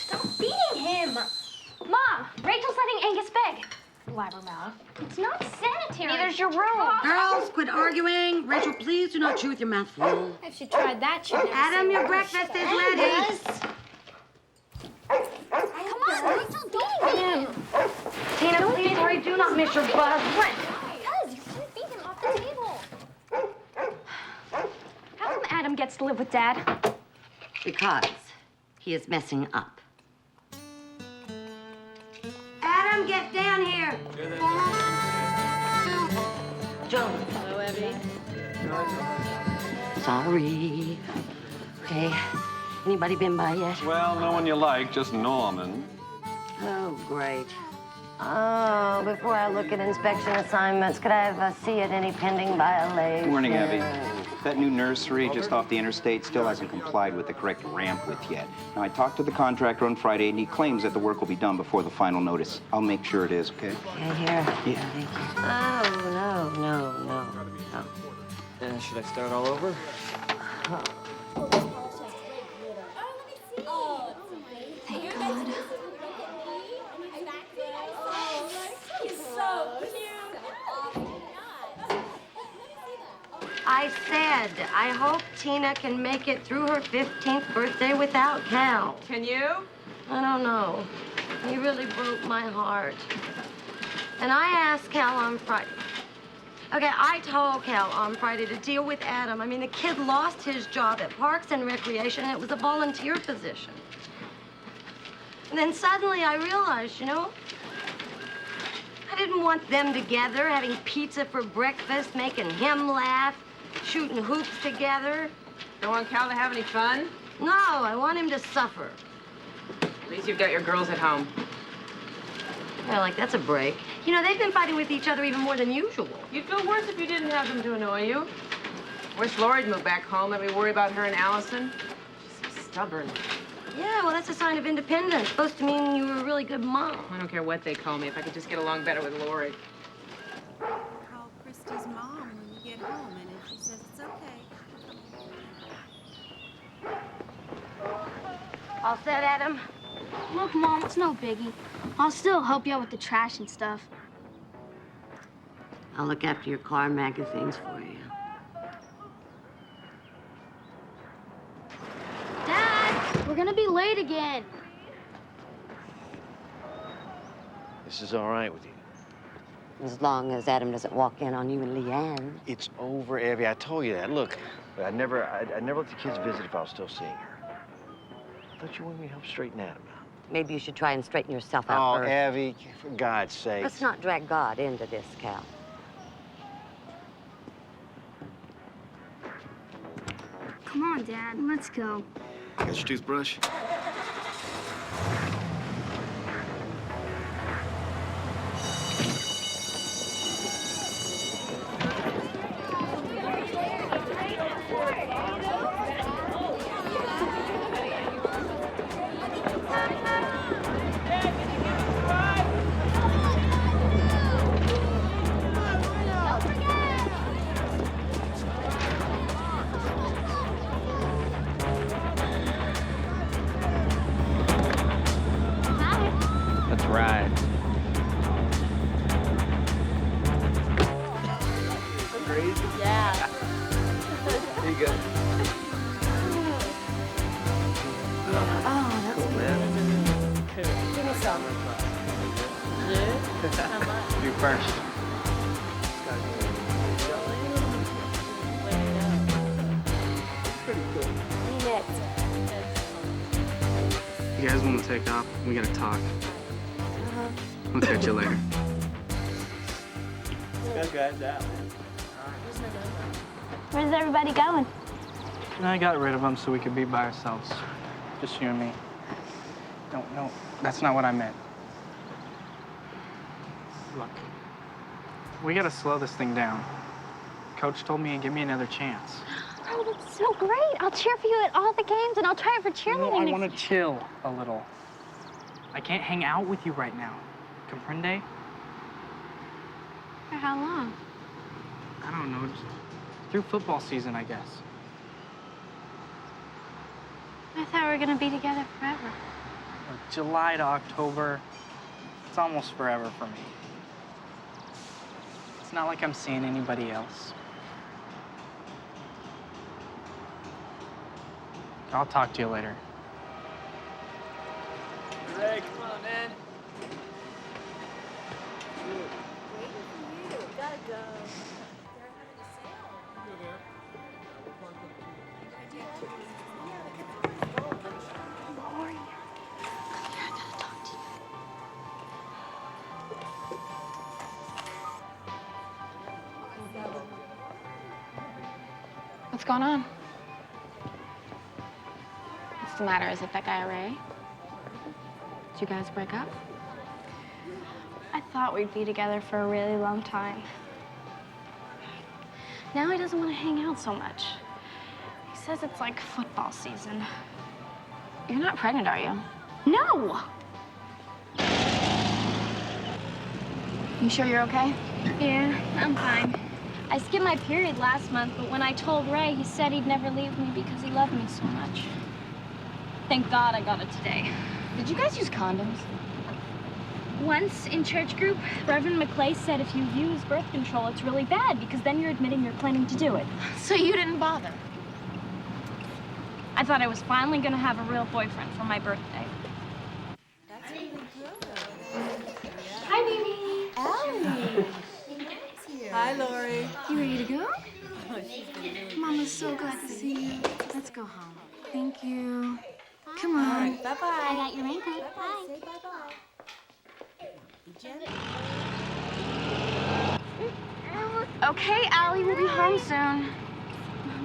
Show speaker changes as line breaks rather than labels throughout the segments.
Stop beating him! Mom, Rachel's letting Angus beg. Blabbermouth. It's not sanitary. Neither's your room.
Girls, quit arguing. Rachel, please do not chew with your mouth full.
If she tried that, she'd never
Adam, your breakfast is ready.
Yes. Come on, Rachel, beating him.
Tina, please hurry. Do not miss your bus.
What? Because you couldn't beat him off the table. How come Adam gets to live with Dad?
Because he is messing up. Adam, get down here. Joan.
Hello, Evie.
Sorry. Okay. Anybody been by yet?
Well, no one you like, just Norman.
Oh, great. Oh, before I look at inspection assignments, could I have a see at any pending violations?
Good morning, Abby. That new nursery just off the interstate still hasn't complied with the correct ramp width yet. Now, I talked to the contractor on Friday, and he claims that the work will be done before the final notice. I'll make sure it is, okay?
Okay, here.
Yeah.
Thank you. Oh, no.
Should I start all over?
Thank God.
I said, I hope Tina can make it through her 15th birthday without Cal.
Can you?
I don't know. He really broke my heart. And I asked Cal on Friday. Okay, I told Cal on Friday to deal with Adam. I mean, the kid lost his job at Parks and Recreation, and it was a volunteer position. And then suddenly I realized, you know, I didn't want them together, having pizza for breakfast, making him laugh, shooting hoops together.
Don't want Cal to have any fun?
No, I want him to suffer.
At least you've got your girls at home.
Yeah, like, that's a break. You know, they've been fighting with each other even more than usual.
You'd feel worse if you didn't have them to annoy you. Wish Lori'd moved back home. Let me worry about her and Allison. She's so stubborn.
Yeah, well, that's a sign of independence. Supposed to mean you were a really good mom.
I don't care what they call me if I could just get along better with Lori.
Call Christy's mom when you get home, and if she says it's okay.
All set, Adam?
Look, Mom, it's no biggie. I'll still help you out with the trash and stuff.
I'll look after your car and magazines for you.
Dad, we're gonna be late again.
This is all right with you.
As long as Adam doesn't walk in on you and Leanne.
It's over, Evie. I told you that. Look, I'd never let the kids visit if I was still seeing her. I thought you wanted me to help straighten Adam out.
Maybe you should try and straighten yourself out
Oh,
first.
Evie, for God's sake.
Let's not drag God into this, Cal.
Come on, Dad, let's go.
Got your toothbrush? That's right. Crazy? Yeah. Here you go.
Oh, that's
Cool, man.
Give me some.
You first.
You guys want to take off? We gotta talk. I'll catch you later.
Where's everybody going?
I got rid of them so we could be by ourselves. Just you and me. No, that's not what I meant. Look, we gotta slow this thing down. Coach told me to give me another chance.
Oh, that's so great. I'll cheer for you at all the games, and I'll try it for cheerleading.
I want to chill a little. I can't hang out with you right now. Comprende?
For how long?
I don't know, just through football season, I guess.
I thought we were gonna be together forever.
July to October, it's almost forever for me. It's not like I'm seeing anybody else. I'll talk to you later.
Ray, come on, man.
What's going on? What's the matter? Is it that guy Ray? Did you guys break up? I thought we'd be together for a really long time. Now he doesn't want to hang out so much. He says it's like football season. You're not pregnant, are you? No! You sure you're okay? Yeah, I'm fine. I skipped my period last month, but when I told Ray, he said he'd never leave me because he loved me so much. Thank God I got it today. Did you guys use condoms? Once in church group, Reverend McClay said if you use birth control, it's really bad because then you're admitting you're planning to do it. So you didn't bother? I thought I was finally gonna have a real boyfriend for my birthday.
That's really good.
Hi, Mimi.
Allie. Hi, Lori.
You ready to go? Mama's so glad to see you. Let's go home. Thank you. Come on.
All right, bye-bye.
I got your raincoat.
Bye-bye. Say bye-bye.
Okay, Allie, we'll be home soon.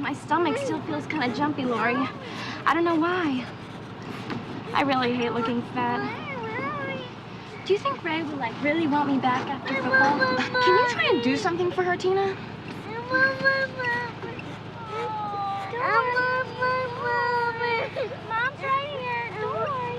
My stomach still feels kind of jumpy, Lori. I don't know why. I really hate looking fat. Do you think Ray will, like, really want me back after football? Can you try and do something for her, Tina? Mom's right here. Don't worry.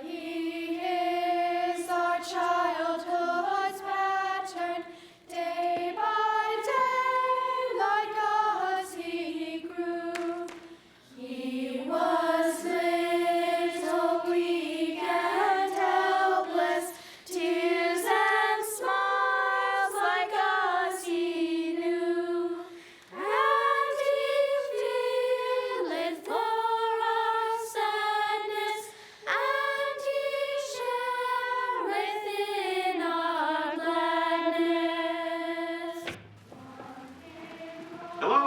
He is our childhood's pattern, day by day, like us he grew. He was little, weak and helpless, tears and smiles like us he knew. And he feeleth for our sadness, and he shareth in our gladness.
Hello.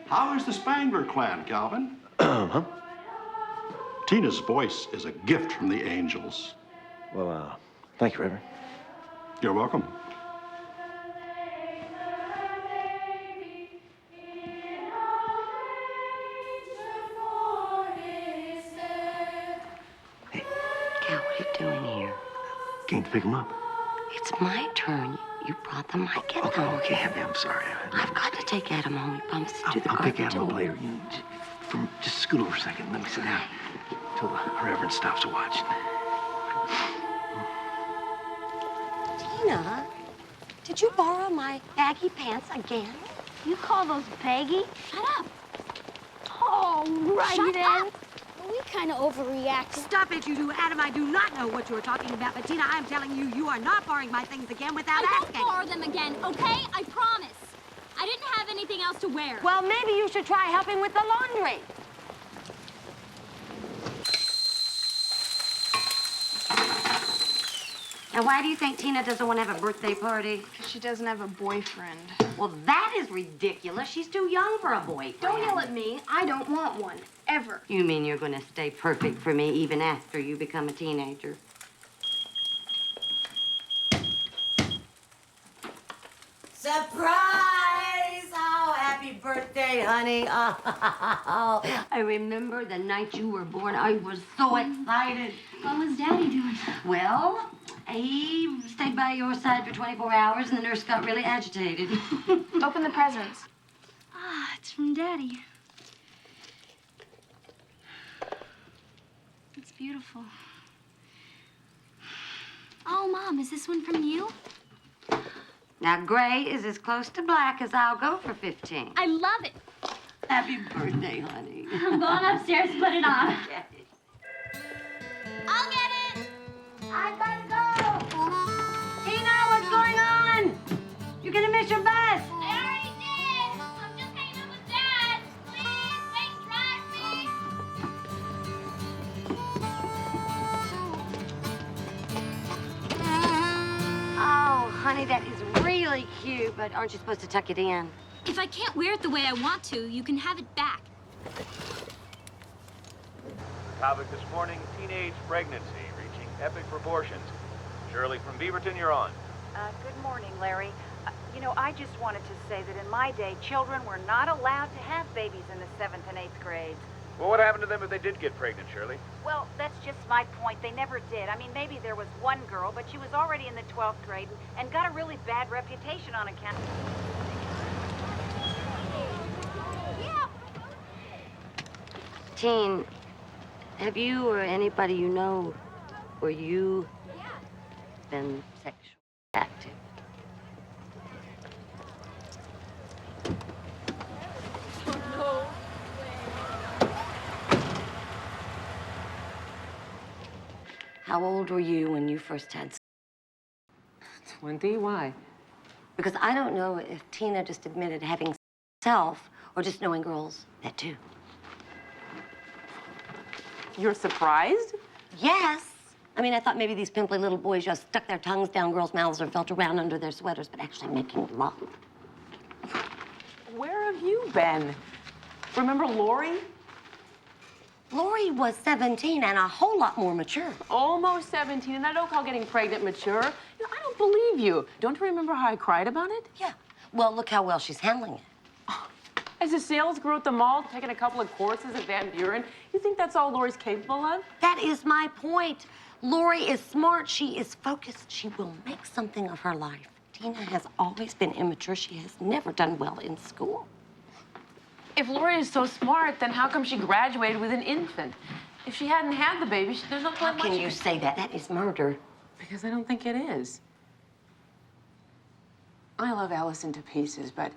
How is the Spangler clan, Calvin?
Huh?
Tina's voice is a gift from the angels.
Well, thank you, Reverend.
You're welcome.
Cal, what are you doing here?
Came to pick him up.
It's my turn. You brought them. I get them.
Okay, Abby, I'm sorry.
I've got to take Adam home. He promised to do the
I'll pick
carpet,
Adam up
too.
later. You know, just scoot over a second. Let me sit down till the Reverend stops to watch.
Tina, did you borrow my baggy pants again?
You call those baggy? Shut up. Oh, right
Shut
then.
up.
We kind of overreacted.
Stop it, you two. Adam, I do not know what you are talking about, but Tina, I'm telling you, you are not borrowing my things again without
I
asking.
won't borrow them again, okay? I promise. I didn't have anything else to wear.
Well, maybe you should try helping with the laundry. Now, why do you think Tina doesn't want to have a birthday party?
Because she doesn't have a boyfriend.
Well, that is ridiculous. She's too young for a boyfriend.
Don't yell at me. I don't want one. Ever.
You mean you're going to stay perfect for me even after you become a teenager?
Surprise! Oh, happy birthday, honey. Oh.
I remember the night you were born. I was so excited.
What was Daddy doing?
Well, he stayed by your side for 24 hours, and the nurse got really agitated.
Open the presents. Ah, it's from Daddy. It's beautiful. Oh, Mom, is this one from you?
Now, gray is as close to black as I'll go for 15.
I love it.
Happy birthday, honey.
I'm going upstairs to put it on.
Okay.
I'll get it.
I gotta go. Tina, what's going on? You're gonna miss your bus.
I already did. I'm just hanging out with Dad. Please, make drive me.
Oh, honey, that is really cute, but aren't you supposed to tuck it in?
If I can't wear it the way I want to, you can have it back.
Topic this morning, teenage pregnancy reaching epic proportions. Shirley from Beaverton, you're on.
Good morning, Larry. You know, I just wanted to say that in my day, children were not allowed to have babies in the 7th and 8th grades.
Well, what happened to them if they did get pregnant, Shirley?
Well, that's just my point. They never did. I mean, maybe there was one girl, but she was already in the 12th grade and got a really bad reputation on account.
Teen, have you or anybody you know, or you, been sexually active?
No.
How old were you when you first had sex?
20? Why?
Because I don't know if Tina just admitted having self or just knowing girls that too.
You're surprised?
Yes. I mean, I thought maybe these pimply little boys just stuck their tongues down girls' mouths or felt around under their sweaters, but actually making love.
Where have you been? Remember Lori?
Lori was 17 and a whole lot more mature.
Almost 17, and I don't call getting pregnant mature. You know, I don't believe you. Don't you remember how I cried about it?
Yeah. Well, look how well she's handling it.
As a sales girl at the mall, taking a couple of courses at Van Buren, you think that's all Lori's capable of?
That is my point. Lori is smart. She is focused. She will make something of her life. Tina has always been immature. She has never done well in school.
If Lori is so smart, then how come she graduated with an infant? If she hadn't had the baby, there's no
How can you say that? That is murder.
Because I don't think it is. I love Allison to pieces, but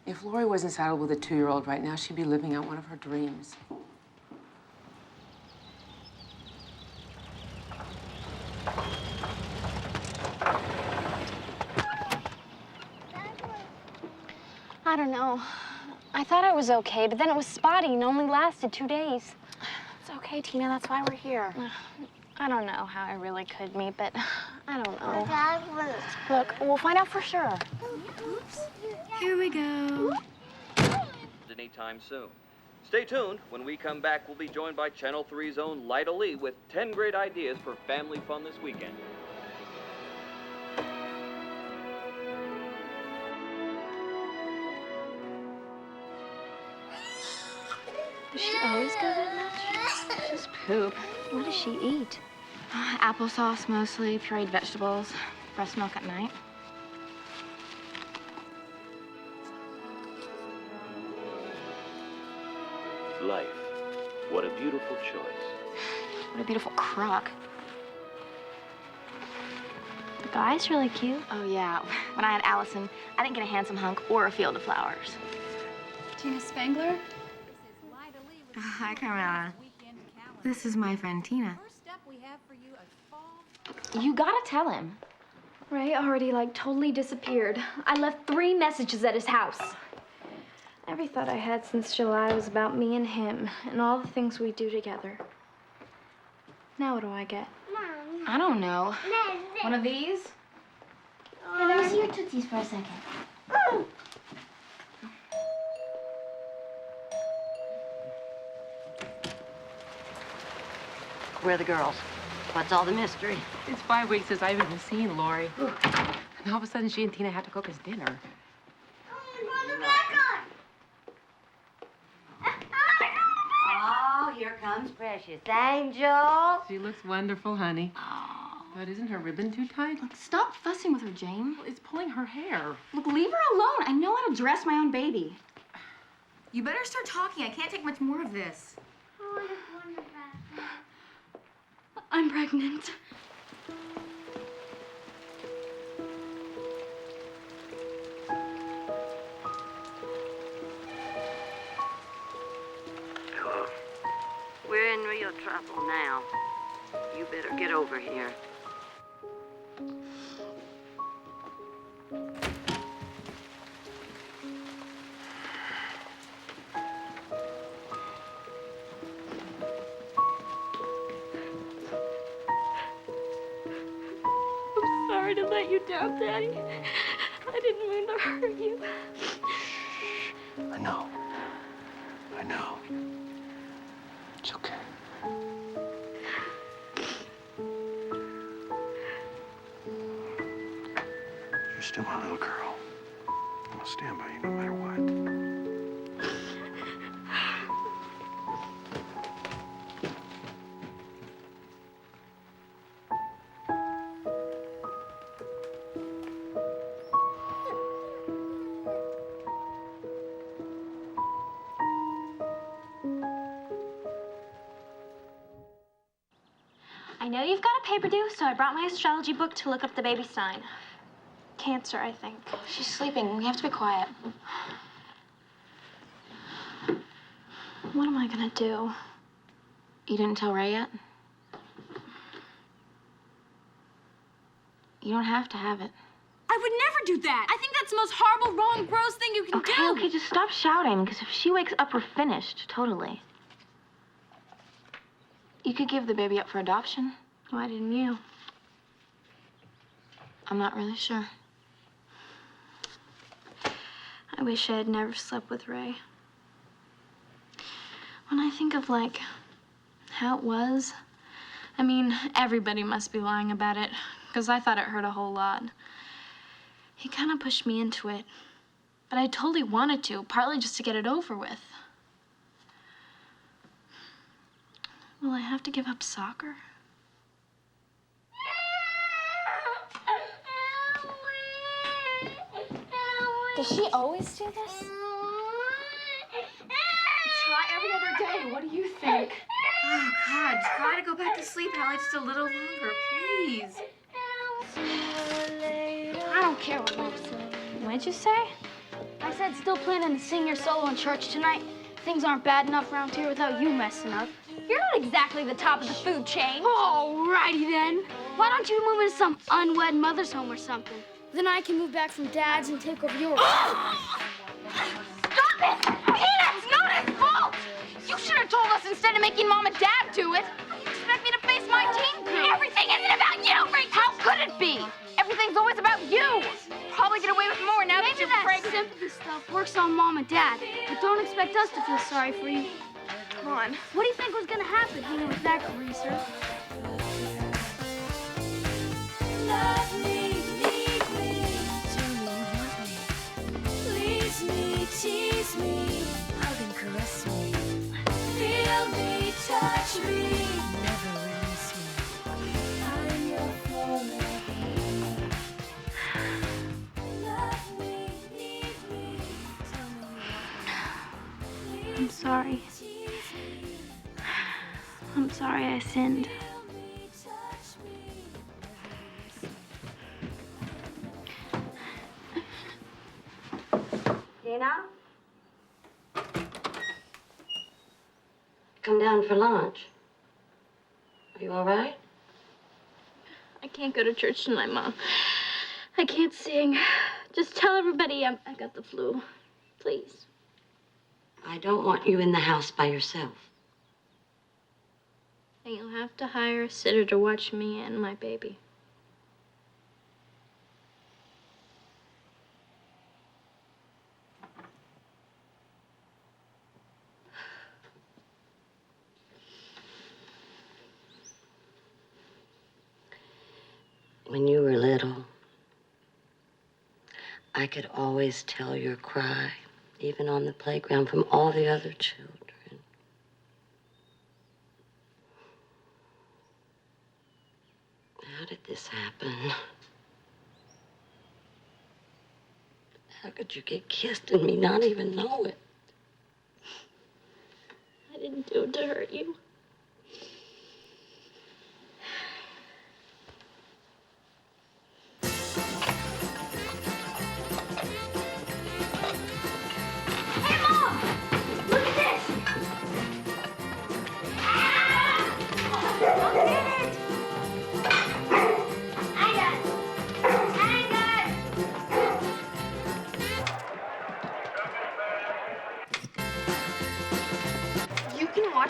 if Lori wasn't saddled with a 2-year-old right now, she'd be living out one of her dreams.
I don't know. I thought I was okay, but then it was spotty and only lasted 2 days.
It's okay, Tina. That's why we're here.
I don't know how I really could meet, but I don't know.
Look, we'll find out for sure.
Here we go.
Anytime soon. Stay tuned. When we come back, we'll be joined by Channel 3's own Lyda Lee with 10 great ideas for family fun this weekend.
Does she always go that much? Just poop. What does she eat? Applesauce mostly, pureed vegetables, breast milk at night.
Life. What a beautiful choice.
What a beautiful crock. The guy's really cute. Oh, yeah. When I had Allison, I didn't get a handsome hunk or a field of flowers.
Tina Spangler?
Hi, Carmela. This is my friend Tina. You gotta tell him. Ray already, totally disappeared. I left 3 messages at his house. Every thought I had since July was about me and him and all the things we do together. Now what do I get?
Mom.
I don't know. One of these?
Hey, let me see your Tootsies for a second.
Where are the girls? What's all the mystery?
It's 5 weeks since I've even seen Lori. And all of a sudden, she and Tina had to cook us dinner.
Oh, here comes Precious Angel.
She looks wonderful, honey. But isn't her ribbon too tight?
Look, stop fussing with her, Jane.
Well, it's pulling her hair.
Look, leave her alone. I know how to dress my own baby.
You better start talking. I can't take much more of this.
I'm pregnant.
trouble now. You better get over here.
I'm sorry to let you down, Daddy. I didn't mean to hurt you.
I know. I know. It's okay. You're still my little girl. I'm gonna stand by you no matter what.
I know you've got a paper due, so I brought my astrology book to look up the baby sign. Cancer, I think.
She's sleeping. We have to be quiet.
What am I gonna do?
You didn't tell Ray yet? You don't have to have it.
I would never do that. I think that's the most horrible, wrong, gross thing you can do.
Okay, just stop shouting, because if she wakes up, we're finished. Totally. You could give the baby up for adoption.
Why didn't you?
I'm not really sure.
I wish I had never slept with Ray. When I think of, like, how it was, I mean, everybody must be lying about it, because I thought it hurt a whole lot. He kind of pushed me into it, but I totally wanted to, partly just to get it over with. Will I have to give up soccer?
Does she always do this?
Try every other day. What do you think? Oh, God. Try to go back to sleep, Allie, just a little longer, please.
I don't care what Mom said. What'd you say? I said still planning to sing your solo in church tonight. Things aren't bad enough around here without you messing up. You're not exactly the top of the food chain. Alrighty then. Why don't you move into some unwed mother's home or something? Then I can move back from Dad's and take over yours. Stop it! Peanut's not his fault! You should have told us instead of making Mom and Dad do it. You expect me to face my team crew. Everything isn't about you, Rachel! How could it be? Everything's always about you. Probably get away with more now that you're pregnant. Sympathy stuff works on Mom and Dad, but don't expect us to feel sorry for you. Come on. What do you think was gonna happen hanging with that greaser?
Love me, need me, tell me you want me. Please me, tease me, hug and caress me. Feel me, touch me, never release me. I'm your forever. Love me, need me, tell me you want me.
I'm sorry. I'm sorry I sinned.
Dina? Come down for lunch. Are you all right?
I can't go to church tonight, Mom. I can't sing. Just tell everybody I got the flu. Please.
I don't want you in the house by yourself.
And you'll have to hire a sitter to watch me and my baby.
When you were little, I could always tell your cry, even on the playground, from all the other children. How did this happen? How could you get kissed and me not even know it?
I didn't do it to hurt you. Hey, Mom! Look at this!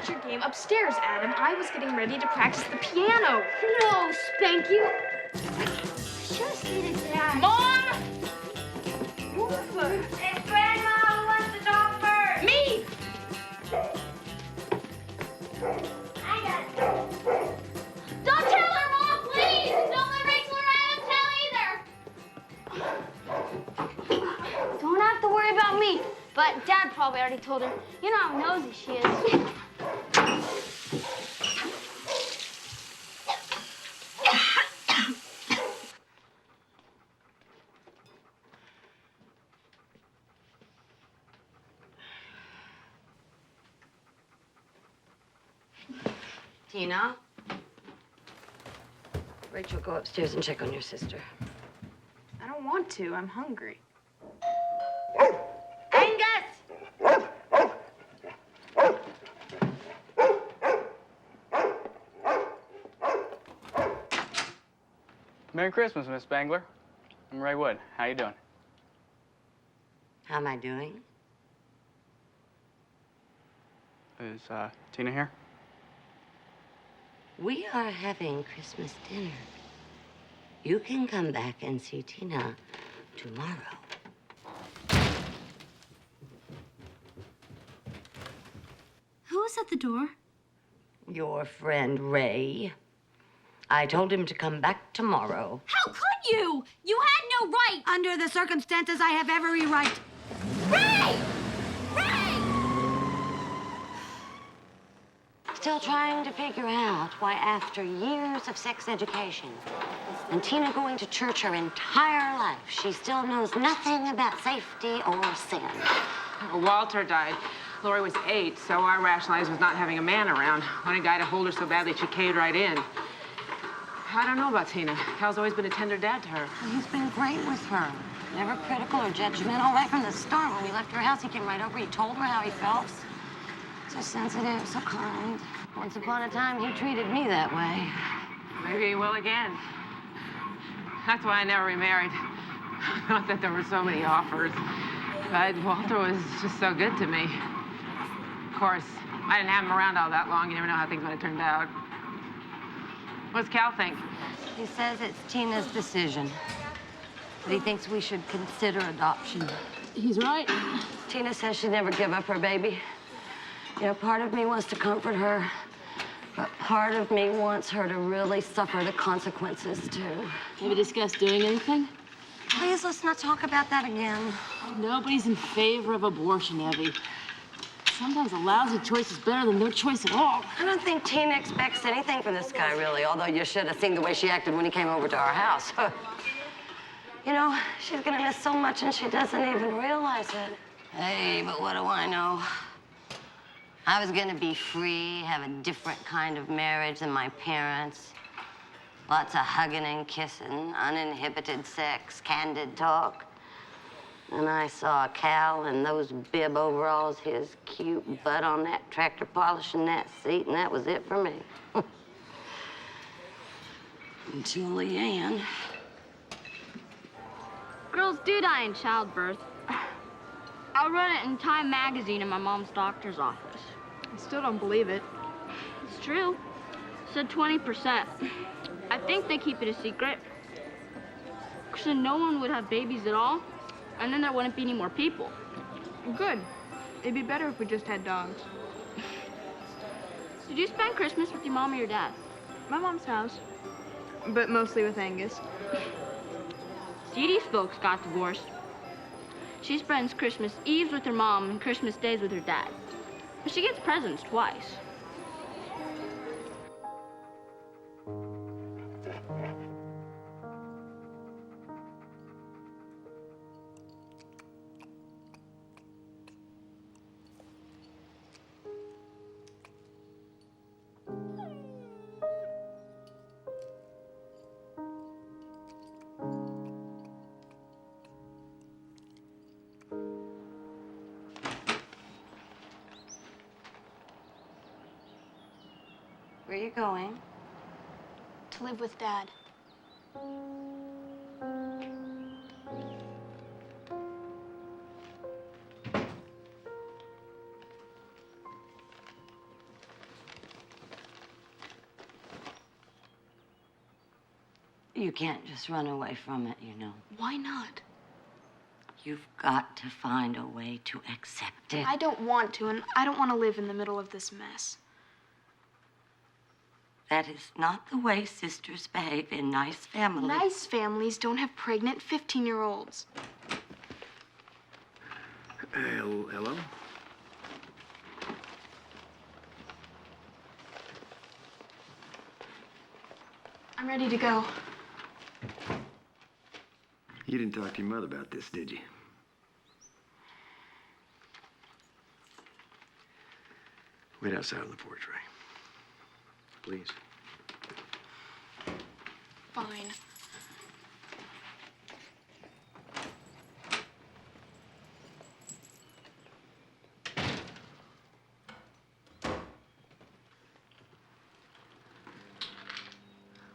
watch your game upstairs, Adam. I was getting ready to practice the piano.
No, spank you. Just see the dad.
Mom!
It's Grandma who wants to talk first.
Me!
I got it. Don't tell her, Mom, please! Don't let Rachel or Adam tell either. Don't have to worry about me. But Dad probably already told her. You know how nosy she is.
Tina? Rachel, go upstairs and check on your sister.
I don't want to. I'm hungry.
Angus!
Merry Christmas, Miss Spangler. I'm Ray Wood. How you doing?
How am I doing?
Is Tina here?
We are having Christmas dinner. You can come back and see Tina tomorrow.
Who's at the door?
Your friend Ray. I told him to come back tomorrow.
How could you? You had no right.
Under the circumstances, I have every right.
Ray! Ray!
Still trying to figure out why, after years of sex education and Tina going to church her entire life, she still knows nothing about safety or sin.
Walter died. Lori was 8, so our rationalize was not having a man around. Wanted a guy to hold her so badly she caved right in. I don't know about Tina. Cal's always been a tender dad to her.
He's been great with her. Never critical or judgmental. Right from the start, when we left her house, he came right over. He told her how he felt. So sensitive, so kind. Once upon a time, he treated me that way.
Maybe he will again. That's why I never remarried. Not that there were so many offers, but Walter was just so good to me. Of course, I didn't have him around all that long. You never know how things would have turned out. What's Cal think?
He says it's Tina's decision. But he thinks we should consider adoption.
He's right.
Tina says she'd never give up her baby. You know, part of me wants to comfort her, but part of me wants her to really suffer the consequences, too.
Have you discussed doing anything?
Please, let's not talk about that again.
Nobody's in favor of abortion, Evie. Sometimes a lousy choice is better than no choice at all.
I don't think Tina expects anything from this guy, really, although you should have seen the way she acted when he came over to our house. You know, she's gonna miss so much and she doesn't even realize it. Hey, but what do I know? I was gonna be free, have a different kind of marriage than my parents. Lots of hugging and kissing, uninhibited sex, candid talk. And I saw Cal in those bib overalls, his cute butt on that tractor polishing that seat, and that was it for me. Until Leanne.
Girls do die in childbirth. I read it in Time magazine in my mom's doctor's office.
I still don't believe it.
It's true. It said 20%. I think they keep it a secret. Because then no one would have babies at all, and then there wouldn't be any more people.
Good. It'd be better if we just had dogs.
Did you spend Christmas with your mom or your dad?
My mom's house, but mostly with Angus.
Dee Dee's folks got divorced. She spends Christmas Eves with her mom and Christmas Days with her dad. But she gets presents twice.
Where are you going?
To live with Dad.
You can't just run away from it, you know.
Why not?
You've got to find a way to accept it.
I don't want to, and I don't want to live in the middle of this mess.
That is not the way sisters behave in nice families.
Nice families don't have pregnant 15-year-olds.
Hello?
I'm ready to go.
You didn't talk to your mother about this, did you? Wait outside on the porch, Ray. Please.
Fine.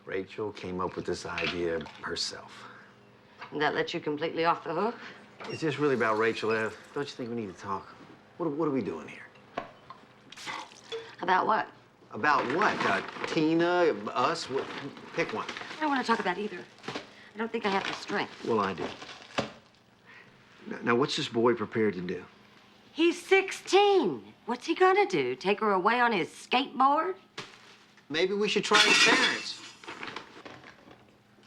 Rachel came up with this idea herself.
That let you completely off the hook?
Is this really about Rachel, Ev? Don't you think we need to talk? What are we doing here?
About what?
About what? Tina, us? Pick one.
I don't want to talk about either. I don't think I have the strength.
Well, I do. Now, what's this boy prepared to do?
He's 16. What's he gonna do? Take her away on his skateboard?
Maybe we should try his parents.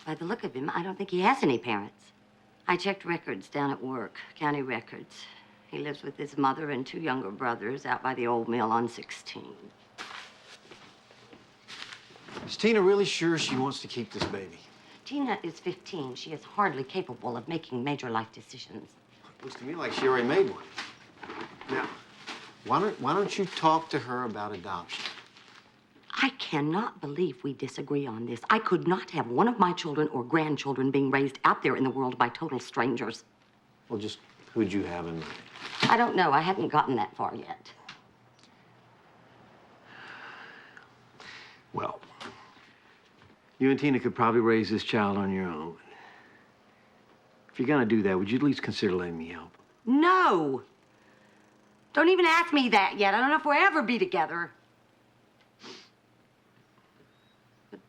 By the look of him, I don't think he has any parents. I checked records down at work, county records. He lives with his mother and 2 younger brothers out by the old mill on 16.
Is Tina really sure she wants to keep this baby?
Tina is 15. She is hardly capable of making major life decisions.
Looks to me like she already made one. Now, why don't you talk to her about adoption?
I cannot believe we disagree on this. I could not have one of my children or grandchildren being raised out there in the world by total strangers.
Well, just who'd you have in mind?
I don't know. I haven't gotten that far yet.
Well, you and Tina could probably raise this child on your own. If you're gonna do that, would you at least consider letting me help?
No! Don't even ask me that yet. I don't know if we'll ever be together. But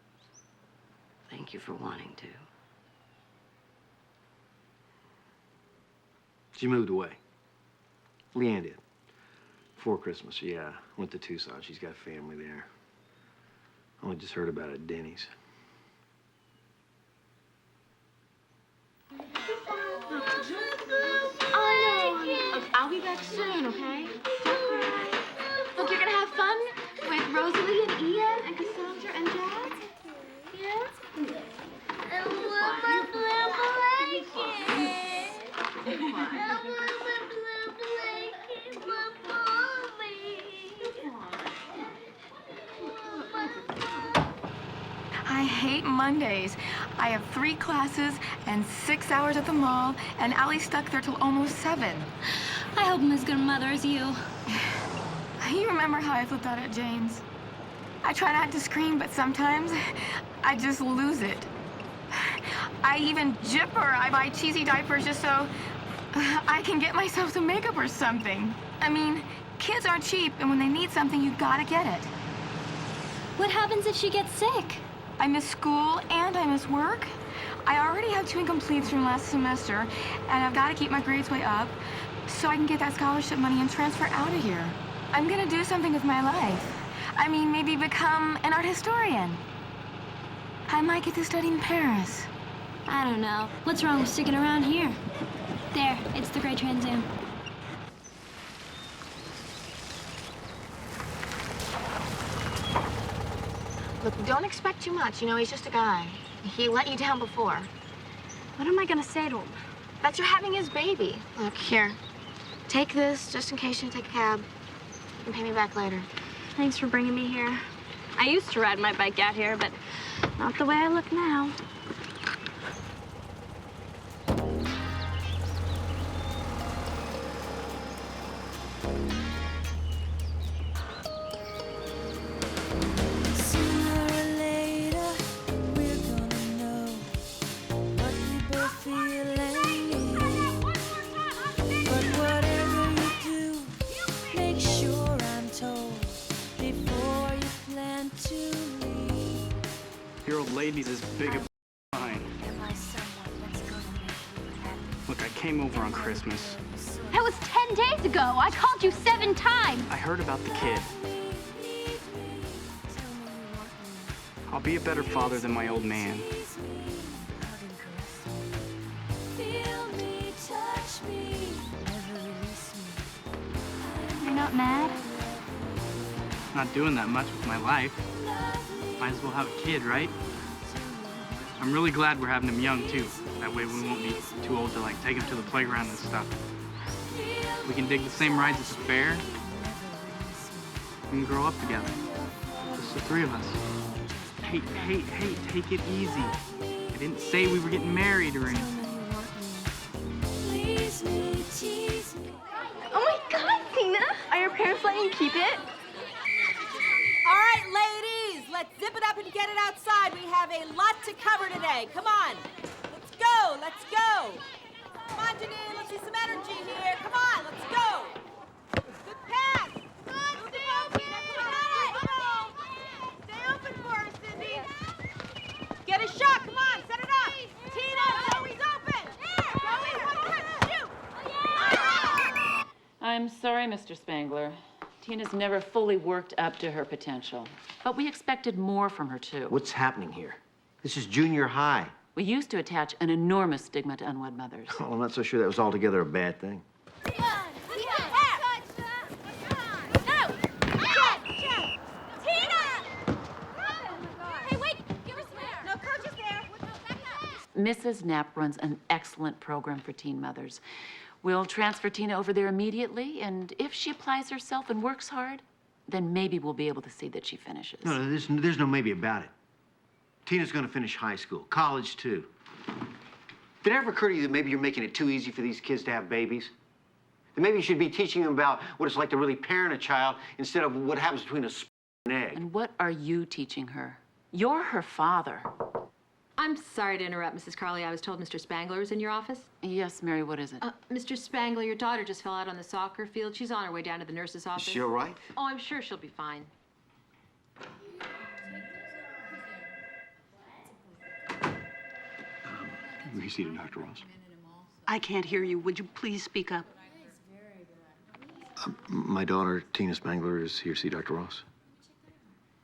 thank you for wanting to.
She moved away. Leanne did. Before Christmas, yeah. Went to Tucson. She's got family there. Only just heard about it at Denny's.
I'll be back soon, okay? Don't cry. Look, you're gonna have fun with Rosalie and Ian and Cassandra and Dad? Yeah?
I want my blue blanket. I want my blue blanket, my mommy.
I hate Mondays. I have 3 classes and 6 hours at the mall, and Allie's stuck there till almost 7.
I hope I'm as good a mother as you.
You remember how I flipped out at James? I try not to scream, but sometimes I just lose it. I even jip her. I buy cheesy diapers just so I can get myself some makeup or something. I mean, kids aren't cheap, and when they need something, you gotta get it.
What happens if she gets sick?
I miss school and I miss work. I already have 2 incompletes from last semester, and I've got to keep my grades way up so I can get that scholarship money and transfer out of here. I'm gonna do something with my life. I mean, maybe become an art historian. I might get to study in Paris.
I don't know. What's wrong with sticking around here? There, it's the Great Trans Am.
Look, don't expect too much. You know, he's just a guy. He let you down before.
What am I gonna say to him?
That you're having his baby. Look, here. Take this just in case you take a cab. You can pay me back later.
Thanks for bringing me here. I used to ride my bike out here, but not the way I look now.
Sooner or later, we're gonna know what we both feel and need. But whatever you do, make sure I'm told before you plan to leave.
Your old lady's as big a behind came over on Christmas.
That was 10 days ago. I called you 7 times.
I heard about the kid. I'll be a better father than my old man.
You're not mad?
Not doing that much with my life. Might as well have a kid, right? I'm really glad we're having him young, too. That way we won't be too old to, like, take him to the playground and stuff. We can dig the same rides at the fair. We can grow up together. Just the 3 of us. Hey, take it easy. I didn't say we were getting married or anything.
Oh my God, Tina! Are your parents letting you keep it?
All right, ladies, let's zip it up and get it outside. We have a lot to cover today. Come on. Let's go. Let's go. Come on, Janine. Let's see some energy here. Come on. Let's go. Good pass. Come on, stay open. Come on. Stay open for us, Cindy. Get a shot. Come on. Set it up. Tina, Zoe's open. Zoe, one touch. Shoot.
I'm sorry, Mr. Spangler. Tina's never fully worked up to her potential. But we expected more from her, too.
What's happening here? This is junior high.
We used to attach an enormous stigma to unwed mothers.
Well, I'm not so sure that was altogether a bad thing.
Mrs. Knapp runs an excellent program for teen mothers. We'll transfer Tina over there immediately, and if she applies herself and works hard, then maybe we'll be able to see that she finishes.
No, there's no maybe about it. Tina's gonna finish high school, college too. Did it ever occur to you that maybe you're making it too easy for these kids to have babies? That maybe you should be teaching them about what it's like to really parent a child instead of what happens between a sperm and an egg.
And what are you teaching her? You're her father.
I'm sorry to interrupt, Mrs. Carley. I was told Mr. Spangler is in your office.
Yes, Mary, what is it?
Mr. Spangler, your daughter just fell out on the soccer field. She's on her way down to the nurse's office.
Is she all right?
Oh, I'm sure she'll be fine.
Will you see Dr. Ross?
I can't hear you. Would you please speak up?
My daughter, Tina Spangler, is here to see Dr. Ross.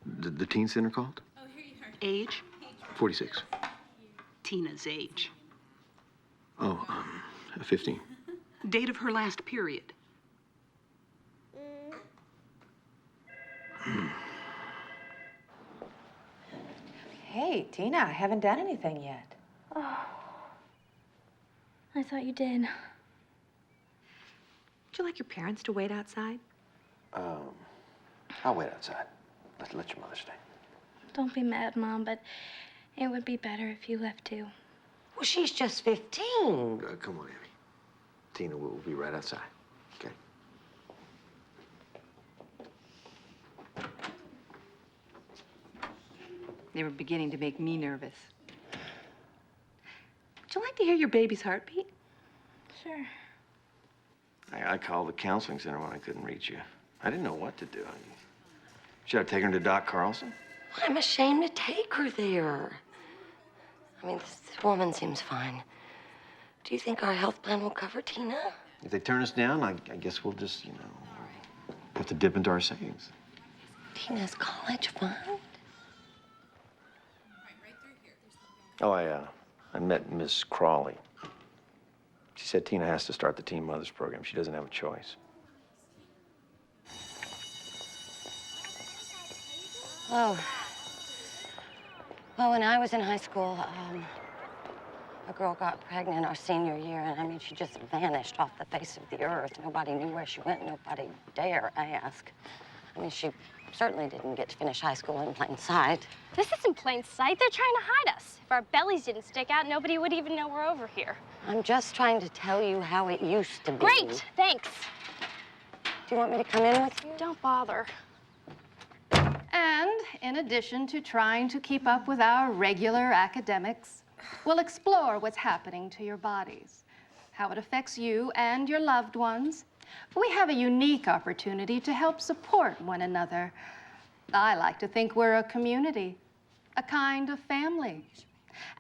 The teen center called?
Age?
46.
Tina's age.
Oh, 15.
Date of her last period.
Hey, Tina, I haven't done anything yet.
Oh. I thought you did.
Would you like your parents to wait outside?
I'll wait outside. Let your mother stay.
Don't be mad, Mom, but it would be better if you left too.
Well, she's just 15.
Come on, Abby. Tina, we'll be right outside, okay?
They were beginning to make me nervous. Would you like to hear your baby's heartbeat?
Sure.
I called the counseling center when I couldn't reach you. I didn't know what to do. Should I take her to Doc Carlson?
I'm ashamed to take her there. I mean, this woman seems fine. Do you think our health plan will cover Tina?
If they turn us down, I guess we'll just, have to dip into our savings.
Tina's college fund?
Oh, I met Miss Crawley. She said Tina has to start the Teen Mothers program. She doesn't have a choice.
Oh. Well, when I was in high school, a girl got pregnant our senior year, and I mean, she just vanished off the face of the earth. Nobody knew where she went. Nobody dare ask. I mean, she certainly didn't get to finish high school in plain sight.
This isn't plain sight. They're trying to hide us. If our bellies didn't stick out, nobody would even know we're over here.
I'm just trying to tell you how it used to be.
Great, thanks.
Do you want me to come in with you?
Don't bother.
And in addition to trying to keep up with our regular academics, we'll explore what's happening to your bodies, how it affects you and your loved ones. We have a unique opportunity to help support one another. I like to think we're a community, a kind of family.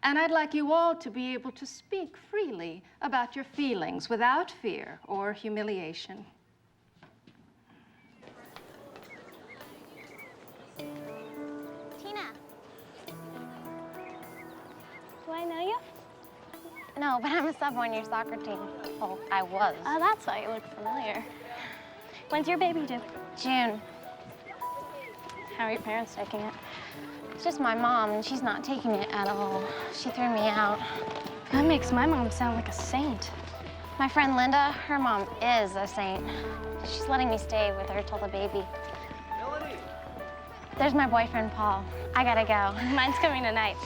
And I'd like you all to be able to speak freely about your feelings without fear or humiliation.
Tina. Do I know you? No, but I'm a sophomore on your soccer team. Well, I was. Oh, that's why you look familiar. When's your baby due? June. How are your parents taking it? It's just my mom, and she's not taking it at all. She threw me out. That makes my mom sound like a saint. My friend Linda, her mom is a saint. She's letting me stay with her till the baby.
Melanie!
There's my boyfriend, Paul. I gotta go. Mine's coming tonight.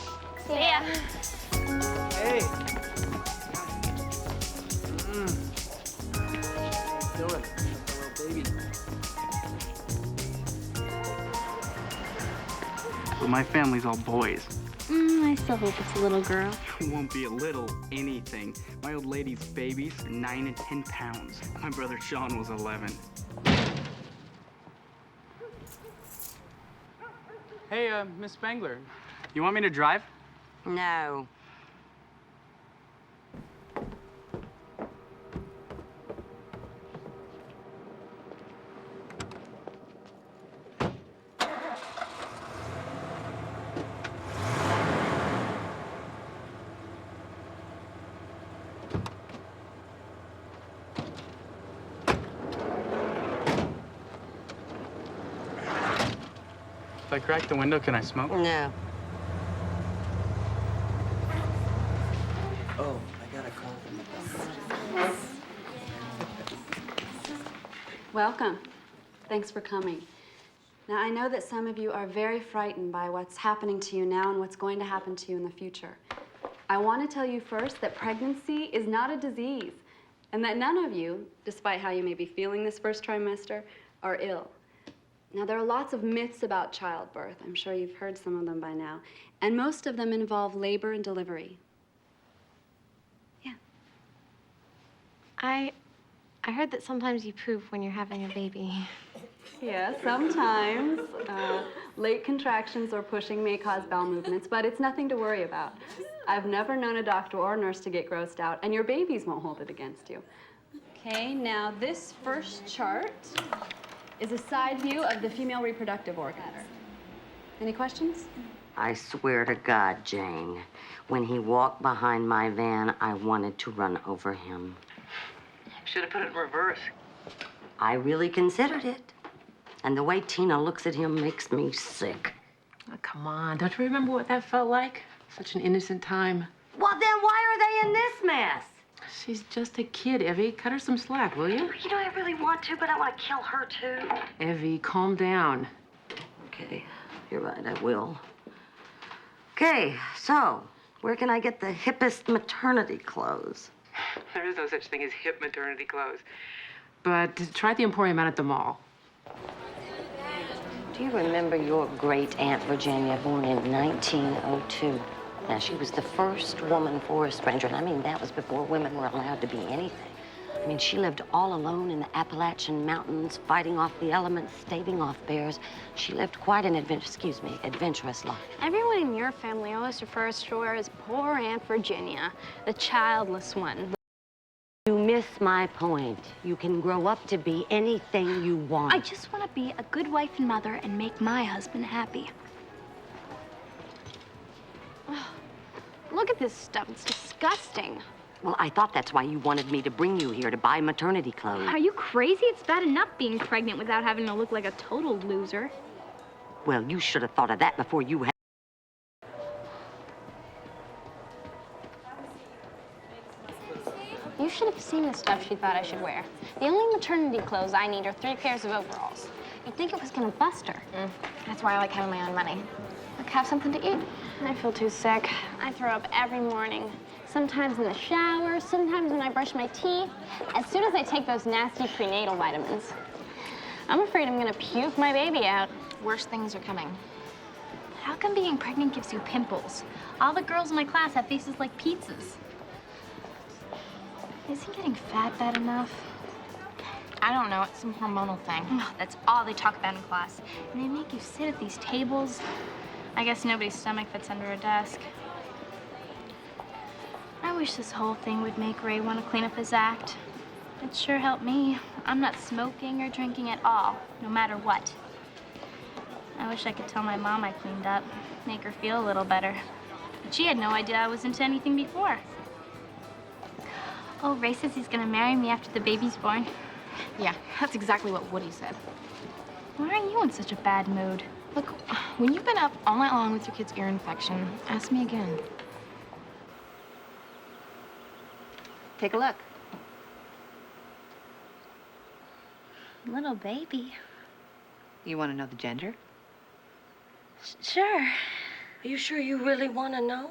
See ya.
Hey! How you doing? Little baby.
But my family's all boys.
I still hope it's a little girl.
It won't be a little anything. My old lady's babies are 9 and 10 pounds. My brother Sean was 11. Hey, Miss Spangler, you want me to drive?
No.
If I crack the window, can I smoke?
No.
Oh, I got a call from the doctor.
Welcome. Thanks for coming. Now, I know that some of you are very frightened by what's happening to you now and what's going to happen to you in the future. I want to tell you first that pregnancy is not a disease, and that none of you, despite how you may be feeling this first trimester, are ill. Now, there are lots of myths about childbirth. I'm sure you've heard some of them by now. And most of them involve labor and delivery. Yeah.
I heard that sometimes you poop when you're having a baby.
Yeah, sometimes late contractions or pushing may cause bowel movements, but it's nothing to worry about. I've never known a doctor or nurse to get grossed out, and your babies won't hold it against you. Okay, now this first chart is a side view of the female reproductive organs. Any questions?
I swear to God, Jane, when he walked behind my van, I wanted to run over him.
Should have put it in reverse.
I really considered it. And the way Tina looks at him makes me sick.
Oh, come on, don't you remember what that felt like? Such an innocent time.
Well, then why are they in this mess?
She's just a kid, Evie. Cut her some slack, will you?
You know, I really want to, but I want to kill her, too.
Evie, calm down.
Okay, you're right, I will. Okay, so where can I get the hippest maternity clothes?
There is no such thing as hip maternity clothes. But try the Emporium out at the mall.
Do you remember your great Aunt Virginia, born in 1902? Now, she was the first woman forest ranger, and I mean, that was before women were allowed to be anything. I mean, she lived all alone in the Appalachian Mountains, fighting off the elements, staving off bears. She lived quite an adventurous life.
Everyone in your family always refers to her as poor Aunt Virginia, the childless one.
You miss my point. You can grow up to be anything you want.
I just want to be a good wife and mother and make my husband happy. Oh, look at this stuff. It's disgusting.
Well, I thought that's why you wanted me to bring you here to buy maternity clothes.
Are you crazy? It's bad enough being pregnant without having to look like a total loser.
Well, you should have thought of that before you had.
You should have seen the stuff she thought I should wear. The only maternity clothes I need are 3 pairs of overalls. You'd think it was gonna bust her. That's why I like having my own money. Like, have something to eat. I feel too sick. I throw up every morning. Sometimes in the shower, sometimes when I brush my teeth, as soon as I take those nasty prenatal vitamins. I'm afraid I'm gonna puke my baby out. Worse things are coming. How come being pregnant gives you pimples? All the girls in my class have faces like pizzas. Isn't getting fat bad enough? I don't know, it's some hormonal thing. That's all they talk about in class. And they make you sit at these tables. I guess nobody's stomach fits under a desk. wish this whole thing would make Ray want to clean up his act. It sure helped me. I'm not smoking or drinking at all, no matter what. I wish I could tell my mom I cleaned up, make her feel a little better. But she had no idea I was into anything before. Oh, Ray says he's gonna marry me after the baby's born.
Yeah, that's exactly what Woody said.
Why are you in such a bad mood?
Look, when you've been up all night long with your kid's ear infection, ask me again.
Take a look.
Little baby.
You want to know the gender?
Sure.
Are you sure you really want to know?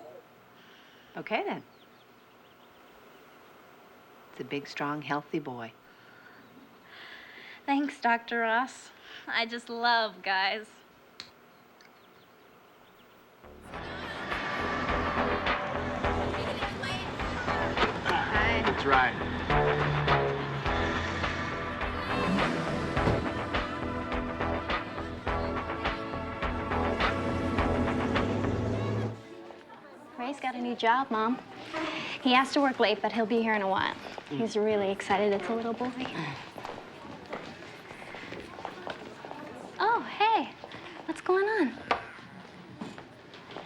Okay, then. It's a big, strong, healthy boy.
Thanks, Dr. Ross. I just love guys.
That's right.
Ray's got a new job, Mom. He has to work late, but he'll be here in a while. He's really excited. It's a little boy. Oh, hey. What's going on?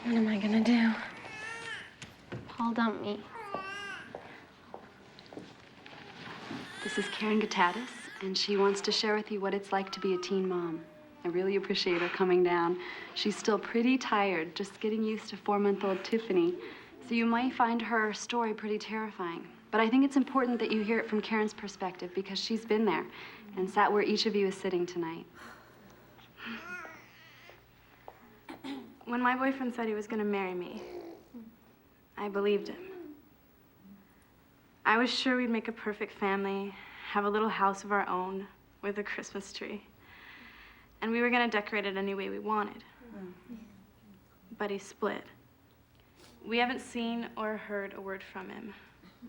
What am I gonna do?
Paul dumped me.
This is Karen Gatatis, and she wants to share with you what it's like to be a teen mom. I really appreciate her coming down. She's still pretty tired, just getting used to 4-month-old Tiffany. So you might find her story pretty terrifying. But I think it's important that you hear it from Karen's perspective because she's been there and sat where each of you is sitting tonight.
When my boyfriend said he was gonna marry me, I believed him. I was sure we'd make a perfect family, have a little house of our own with a Christmas tree. And we were gonna decorate it any way we wanted. But he split. We haven't seen or heard a word from him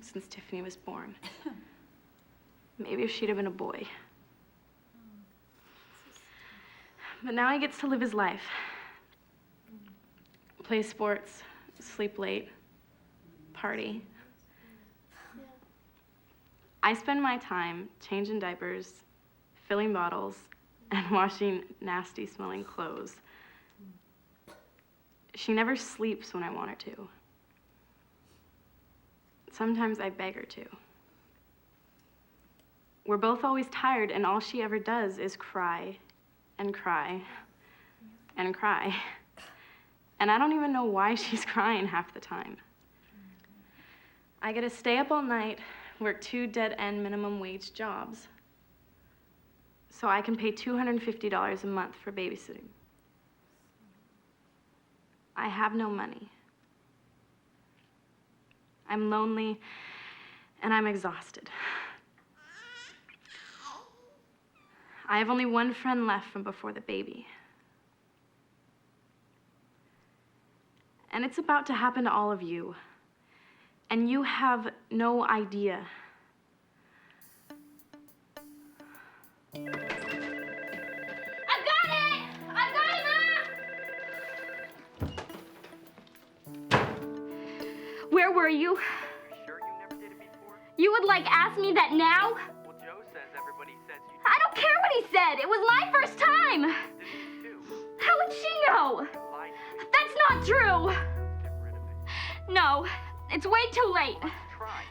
since Tiffany was born. Maybe if she'd have been a boy. But now he gets to live his life. Play sports, sleep late, party. I spend my time changing diapers, filling bottles, and washing nasty smelling clothes. She never sleeps when I want her to. Sometimes I beg her to. We're both always tired, and all she ever does is cry and cry and cry. And I don't even know why she's crying half the time. I get to stay up all night, work 2 dead-end minimum wage jobs, so I can pay $250 a month for babysitting. I have no money. I'm lonely, and I'm exhausted. I have only one friend left from before the baby. And it's about to happen to all of you. And you have no idea.
I've got it! I've got it, Ma! Where were you?
Sure you never did it before?
You would, like, ask me that now?
Well, Joe says everybody says you
I don't care what he said. It was my first time.
did it too.
How would she know? That's not true. No, it's way too late.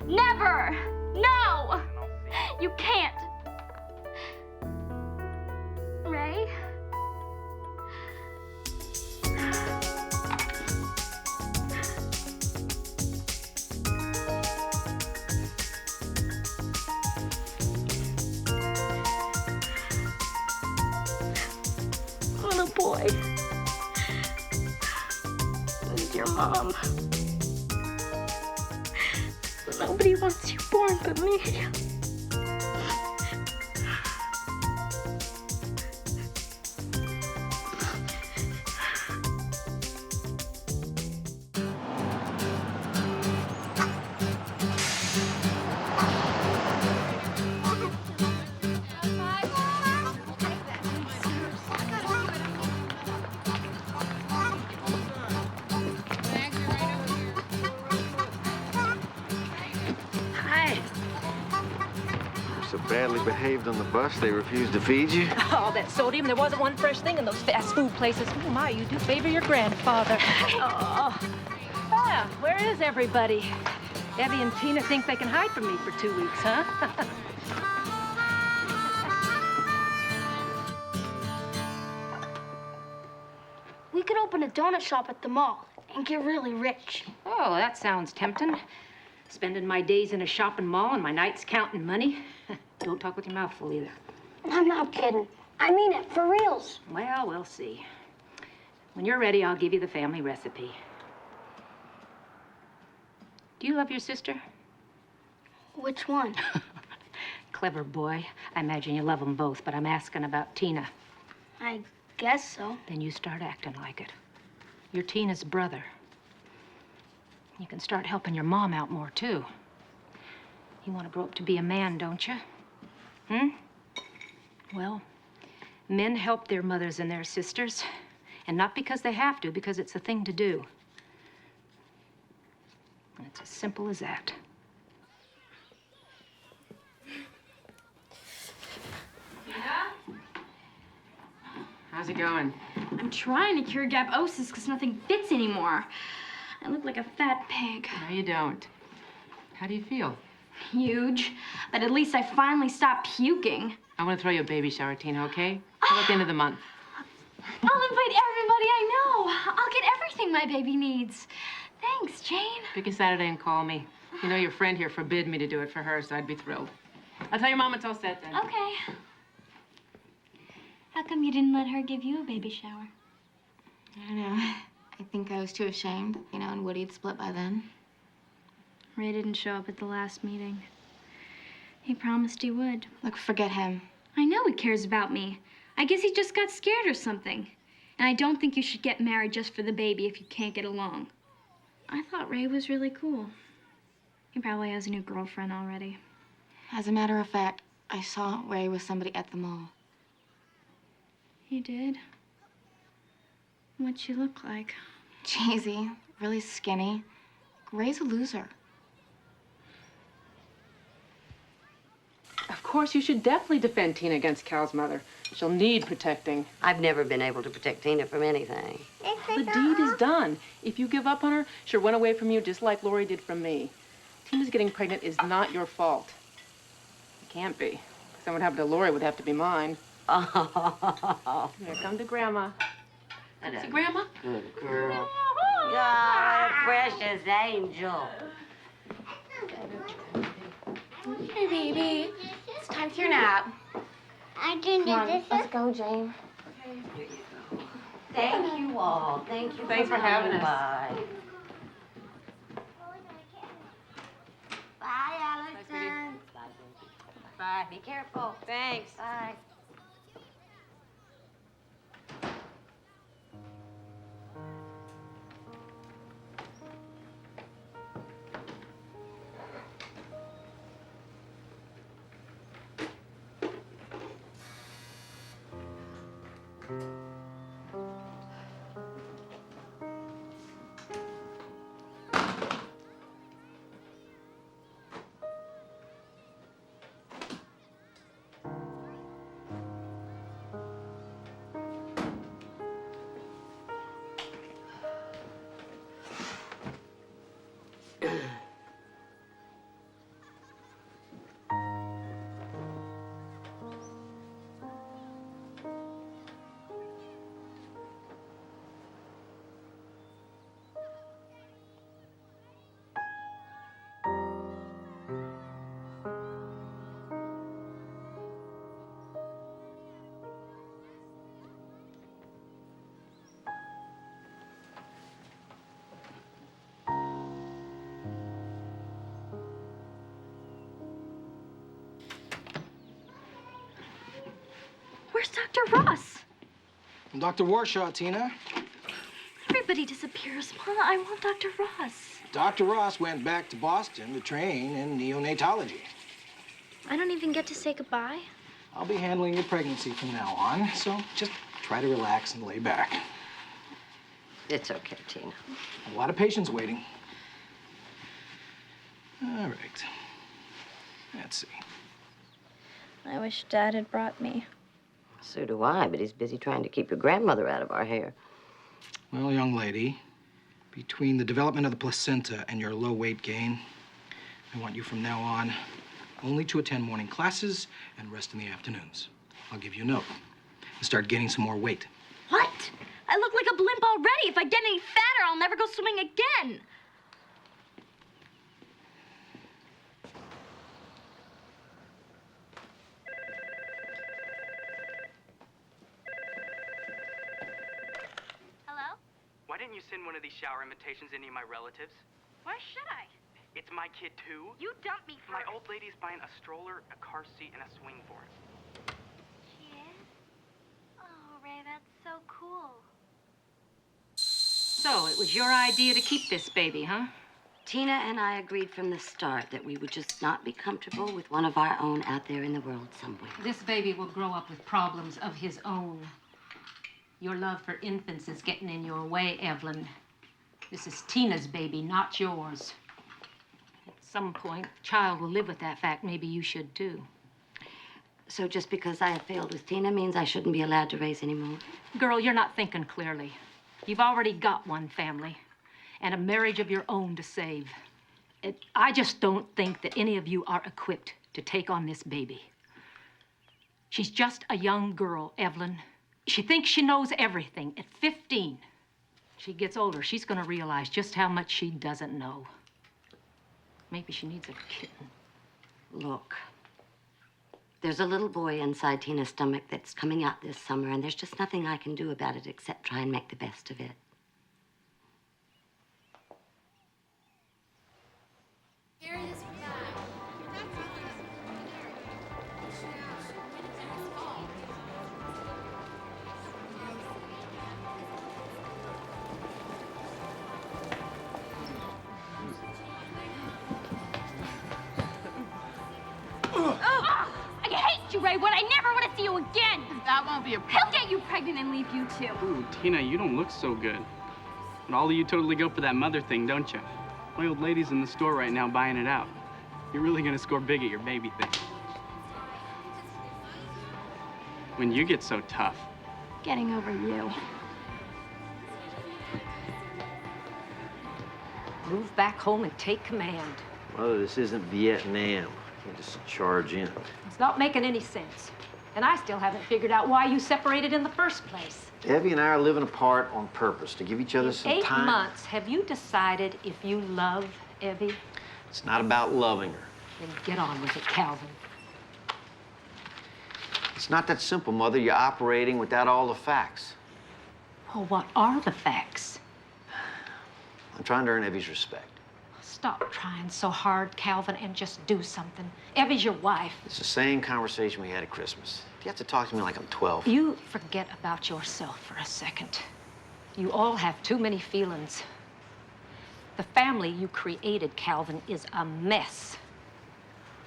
Never. No. You can't. Ray? Little boy. This is your mom. Nobody wants you born but me.
So badly behaved on the bus, they refused to feed you?
All that sodium, there wasn't one fresh thing in those fast food places. Oh, my, you do favor your grandfather. Oh. Ah, where is everybody? Debbie and Tina think they can hide from me for 2 weeks, huh?
We could open a donut shop at the mall and get really rich.
Oh, that sounds tempting. Spending my days in a shopping mall and my nights counting money. Don't talk with your mouth full either.
I'm not kidding. I mean it, for reals.
Well, we'll see. When you're ready, I'll give you the family recipe. Do you love your sister?
Which one?
Clever boy. I imagine you love them both, but I'm asking about Tina.
I guess so.
Then you start acting like it. You're Tina's brother. You can start helping your mom out more, too. You want to grow up to be a man, don't you? Well, men help their mothers and their sisters. And not because they have to, because it's a thing to do. And it's as simple as that.
How's it going?
I'm trying to cure gabosis because nothing fits anymore. I look like a fat pig.
No, you don't. How do you feel?
Huge. But at least I finally stopped puking.
I want to throw you a baby shower, Tina, okay? How about the end of the month?
I'll invite everybody I know. I'll get everything my baby needs. Thanks, Jane.
Pick a Saturday and call me. You know, your friend here forbid me to do it for her, so I'd be thrilled. I'll tell your mom it's all set then.
Okay. How come you didn't let her give you a baby shower?
I don't know. I think I was too ashamed, you know, and Woody had split by then.
Ray didn't show up at the last meeting. He promised he would.
Look, forget him.
I know he cares about me. I guess he just got scared or something. And I don't think you should get married just for the baby if you can't get along. I thought Ray was really cool. He probably has a new girlfriend already.
As a matter of fact, I saw Ray with somebody at the mall.
He did? What'd she look like?
Cheesy, really skinny. Ray's a loser.
Of course, you should definitely defend Tina against Cal's mother. She'll need protecting.
I've never been able to protect Tina from anything.
The deed is done. If you give up on her, she'll run away from you just like Lori did from me. Tina's getting pregnant is not your fault. It can't be. Because what happened to Lori would have to be mine.
Oh.
Here, come to Grandma. See, Grandma?
Good girl. God, precious angel.
Hey, baby. It's time for your nap.
I can
Come on, let's go, Jane.
Thank you all. Thank you
Thanks for having
coming
us.
by.
Bye, Allison.
Bye. Be careful.
Thanks.
Bye.
Where's Dr. Ross?
I'm Dr. Warshaw, Tina.
Everybody disappears, Ma. I want Dr. Ross.
Dr. Ross went back to Boston to train in neonatology.
I don't even get to say goodbye.
I'll be handling your pregnancy from now on, so just try to relax and lay back.
It's okay, Tina.
A lot of patients waiting. All right. Let's see.
I wish Dad had brought me.
So do I, but he's busy trying to keep your grandmother out of our hair.
Well, young lady, between the development of the placenta and your low weight gain, I want you from now on only to attend morning classes and rest in the afternoons. I'll give you a note and start gaining some more weight.
What? I look like a blimp already. If I get any fatter, I'll never go swimming again.
Hello? Why didn't you send one of these shower invitations to any of my relatives?
Why should I?
It's my kid, too.
You dumped me
My
first.
old lady's buying a stroller, a car seat, and a swing for it.
She is? Oh, Ray, that's so cool.
So, it was your idea to keep this baby, huh?
Tina and I agreed from the start that we would just not be comfortable with one of our own out there in the world somewhere.
This baby will grow up with problems of his own. Your love for infants is getting in your way, Evelyn. This is Tina's baby, not yours. At some point, child will live with that fact. Maybe you should, too.
So just because I have failed with Tina means I shouldn't be allowed to raise any more?
Girl, you're not thinking clearly. You've already got one family and a marriage of your own to save. I just don't think that any of you are equipped to take on this baby. She's just a young girl, Evelyn. She thinks she knows everything at 15. She gets older, she's gonna realize just how much she doesn't know. Maybe she needs a kitten.
Look, there's a little boy inside Tina's stomach that's coming out this summer, and there's just nothing I can do about it except try and make the best of it.
I hate you, Ray. What? I never want to see you again.
That won't be a
He'll get you pregnant and leave you too.
Ooh, Tina, you don't look so good. But all of you totally go for that mother thing, don't you? My old lady's in the store right now buying it out. You're really gonna score big at your baby thing. When you get so tough.
Getting over you.
Move back home and take command.
Mother, this isn't Vietnam. Can't just charge in.
It's not making any sense. And I still haven't figured out why you separated in the first place.
Evie and I are living apart on purpose to give each other some
8
time.
months, have you decided if you love Evie?
It's not about loving her.
Then get on with it, Calvin.
It's not that simple, Mother. You're operating without all the facts.
Well, what are the facts?
I'm trying to earn Evie's respect.
Stop trying so hard, Calvin, and just do something. Evie's your wife.
It's the same conversation we had at Christmas. You have to talk to me like I'm 12.
You forget about yourself for a second. You all have too many feelings. The family you created, Calvin, is a mess.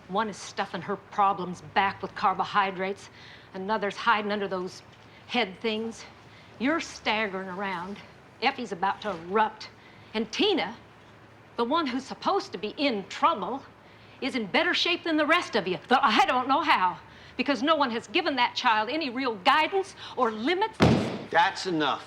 One is stuffing her problems back with carbohydrates. Another's hiding under those head things. You're staggering around. Effie's about to erupt. And Tina, the one who's supposed to be in trouble, is in better shape than the rest of you. Though I don't know how, because no one has given that child any real guidance or limits.
That's enough.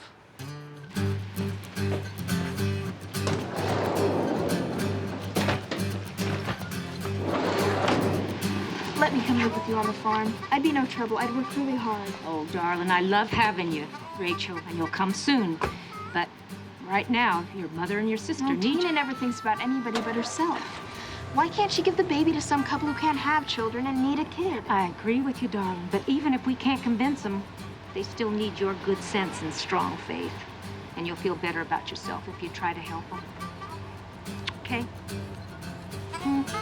Let me come live with you on the farm. I'd be no trouble. I'd work really hard.
Oh, darling, I love having you, Rachel, and you'll come soon. But right now, your mother and your sister need you.
Tina never thinks about anybody but herself. Why can't she give the baby to some couple who can't have children and need a kid?
I agree with you, darling, but even if we can't convince them, they still need your good sense and strong faith. And you'll feel better about yourself if you try to help them. Okay?
Thank you.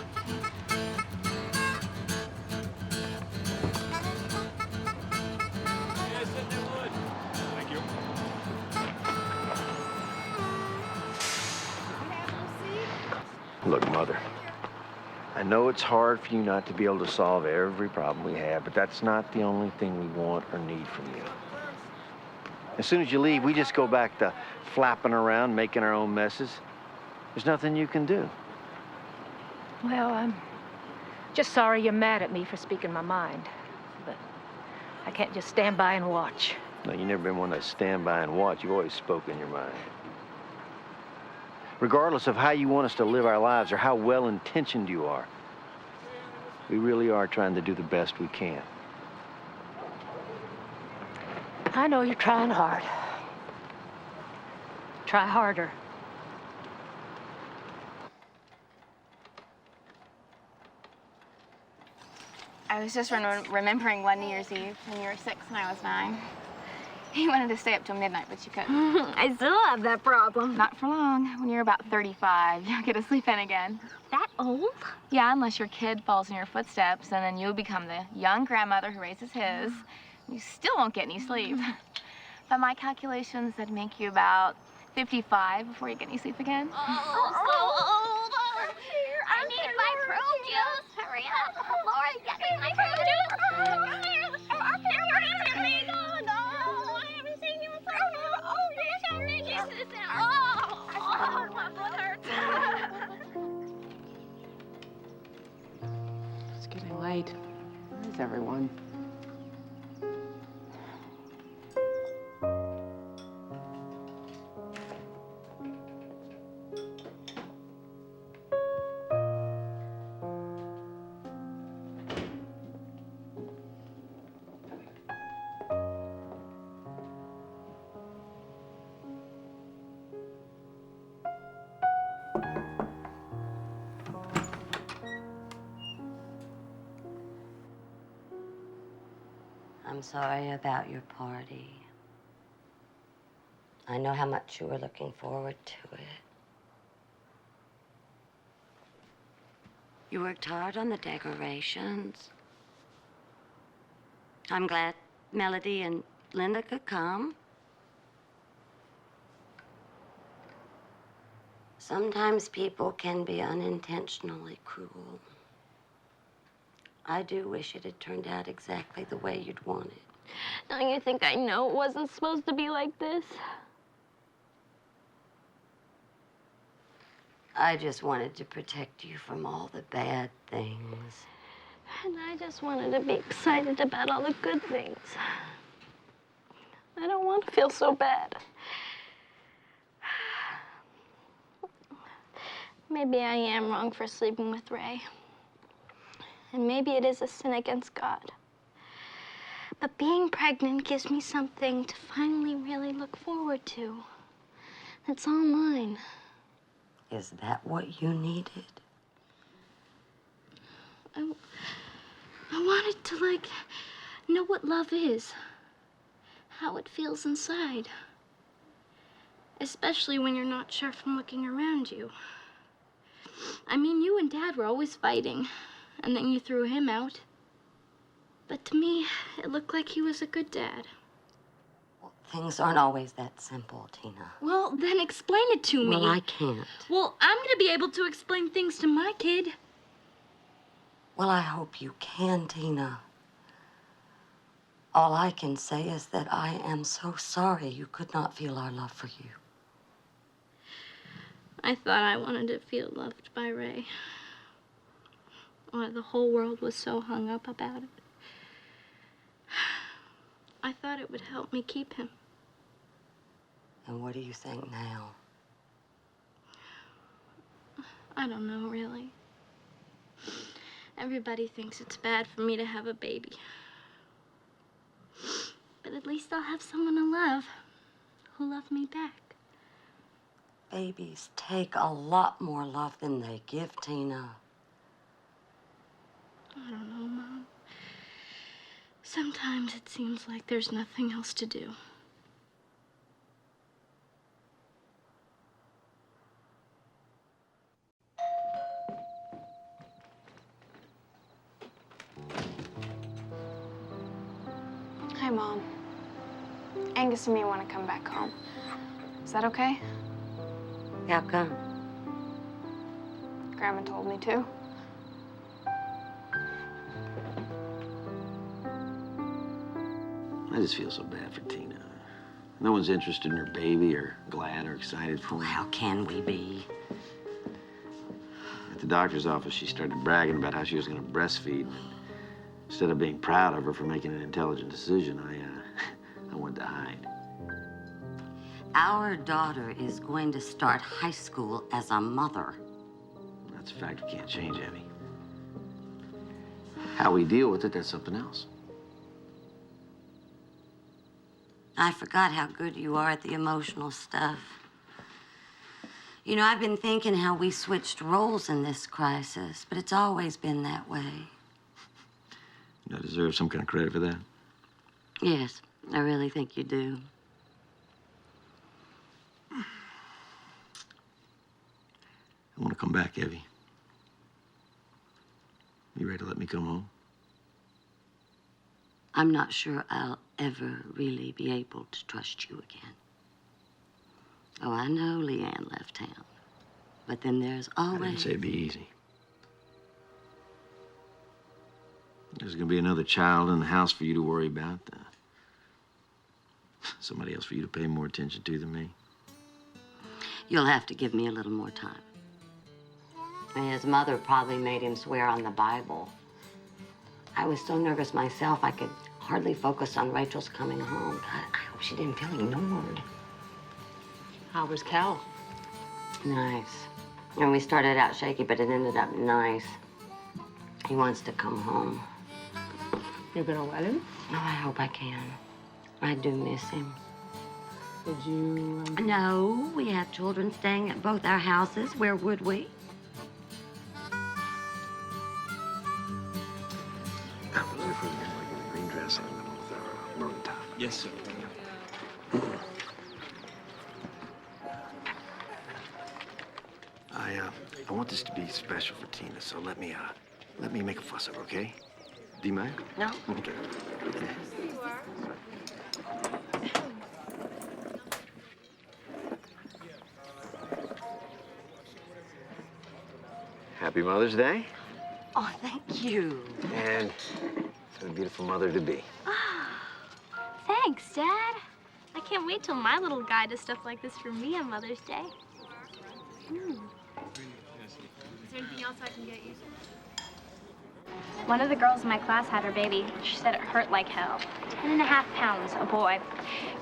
Look, Mother, I know it's hard for you not to be able to solve every problem we have, but that's not the only thing we want or need from you. As soon as you leave, we just go back to flapping around, making our own messes. There's nothing you can do.
Well, Just sorry you're mad at me for speaking my mind. But I can't just stand by and watch.
No, you've never been one to stand by and watch. You've always spoken your mind. Regardless of how you want us to live our lives or how well-intentioned you are, we really are trying to do the best we can.
I know you're trying hard. Try harder.
I was just remembering one New Year's Eve when you were 6 and I was 9. You wanted to stay up till midnight, but you couldn't.
I still have that problem.
Not for long. When you're about 35, you'll get to sleep in again.
That old?
Yeah, unless your kid follows in your footsteps, and then you'll become the young grandmother who raises his. You still won't get any sleep. But my calculations would make you about 55 before you get any sleep again.
Oh, so old. I need my prune juice. Hurry up. Lori, get me my prune juice. I haven't seen you in so long. Oh, Jesus. Oh, my foot hurts.
It's getting late. Where's everyone?
I'm sorry about your party. I know how much you were looking forward to it. You worked hard on the decorations. I'm glad Melody and Linda could come. Sometimes people can be unintentionally cruel. I do wish it had turned out exactly the way you'd wanted.
Don't you think I know it wasn't supposed to be like this?
I just wanted to protect you from all the bad things.
And I just wanted to be excited about all the good things. I don't want to feel so bad. Maybe I am wrong for sleeping with Ray. And maybe it is a sin against God. But being pregnant gives me something to finally really look forward to. It's all mine.
Is that what you needed?
I wanted to, know what love is. How it feels inside. Especially when you're not sure from looking around you. I mean, you and Dad were always fighting. And then you threw him out. But to me, it looked like he was a good dad.
Well, things aren't always that simple, Tina.
Well, then explain it to me.
Well, I can't.
Well, I'm gonna be able to explain things to my kid.
Well, I hope you can, Tina. All I can say is that I am so sorry you could not feel our love for you.
I thought I wanted to feel loved by Ray. Why the whole world was so hung up about it. I thought it would help me keep him.
And what do you think now?
I don't know, really. Everybody thinks it's bad for me to have a baby. But at least I'll have someone to love, who love me back.
Babies take a lot more love than they give, Tina.
I don't know, Mom. Sometimes it seems like there's nothing else to do.
Hi, Mom. Angus and me want to come back home. Is that okay?
How come?
Grandma told me to.
I just feel so bad for Tina. No one's interested in her baby or glad or excited for her.
How can we be?
left the doctor's office, she started bragging about how she was going to breastfeed. Instead of being proud of her for making an intelligent decision, I went to hide.
Our daughter is going to start high school as a mother.
That's a fact we can't change, Abby. How we deal with it, that's something else.
I forgot how good you are at the emotional stuff. You know, I've been thinking how we switched roles in this crisis, but it's always been that way.
I deserve some kind of credit for that.
Yes, I really think you do.
I want to come back, Evie. You ready to let me come home?
I'm not sure I'll ever really be able to trust you again. Oh, I know Leanne left town. But then there's always...
I didn't say it'd be easy. There's gonna be another child in the house for you to worry about. Somebody else for you to pay more attention to than me.
You'll have to give me a little more time. And his mother probably made him swear on the Bible. I was so nervous myself, I could hardly focus on Rachel's coming home. God, I hope she didn't feel ignored.
How was Cal?
Nice. And we started out shaky, but it ended up nice. He wants to come home.
You're gonna let him?
Oh, I hope I can. I do miss him.
Did you...
No, we have children staying at both our houses. Where would we?
I was looking for a green dress and a maroon top.
Yes, sir.
I want this to be special for Tina, so let me make a fuss of her, okay? Do you mind?
No.
Okay. Happy Mother's Day.
Oh, thank you.
And for the beautiful mother to be.
Thanks, Dad. I can't wait till my little guy does stuff like this for me on Mother's Day. Is there anything else I can get you? One of the girls in my class had her baby. She said it hurt like hell. 10.5 pounds, a boy.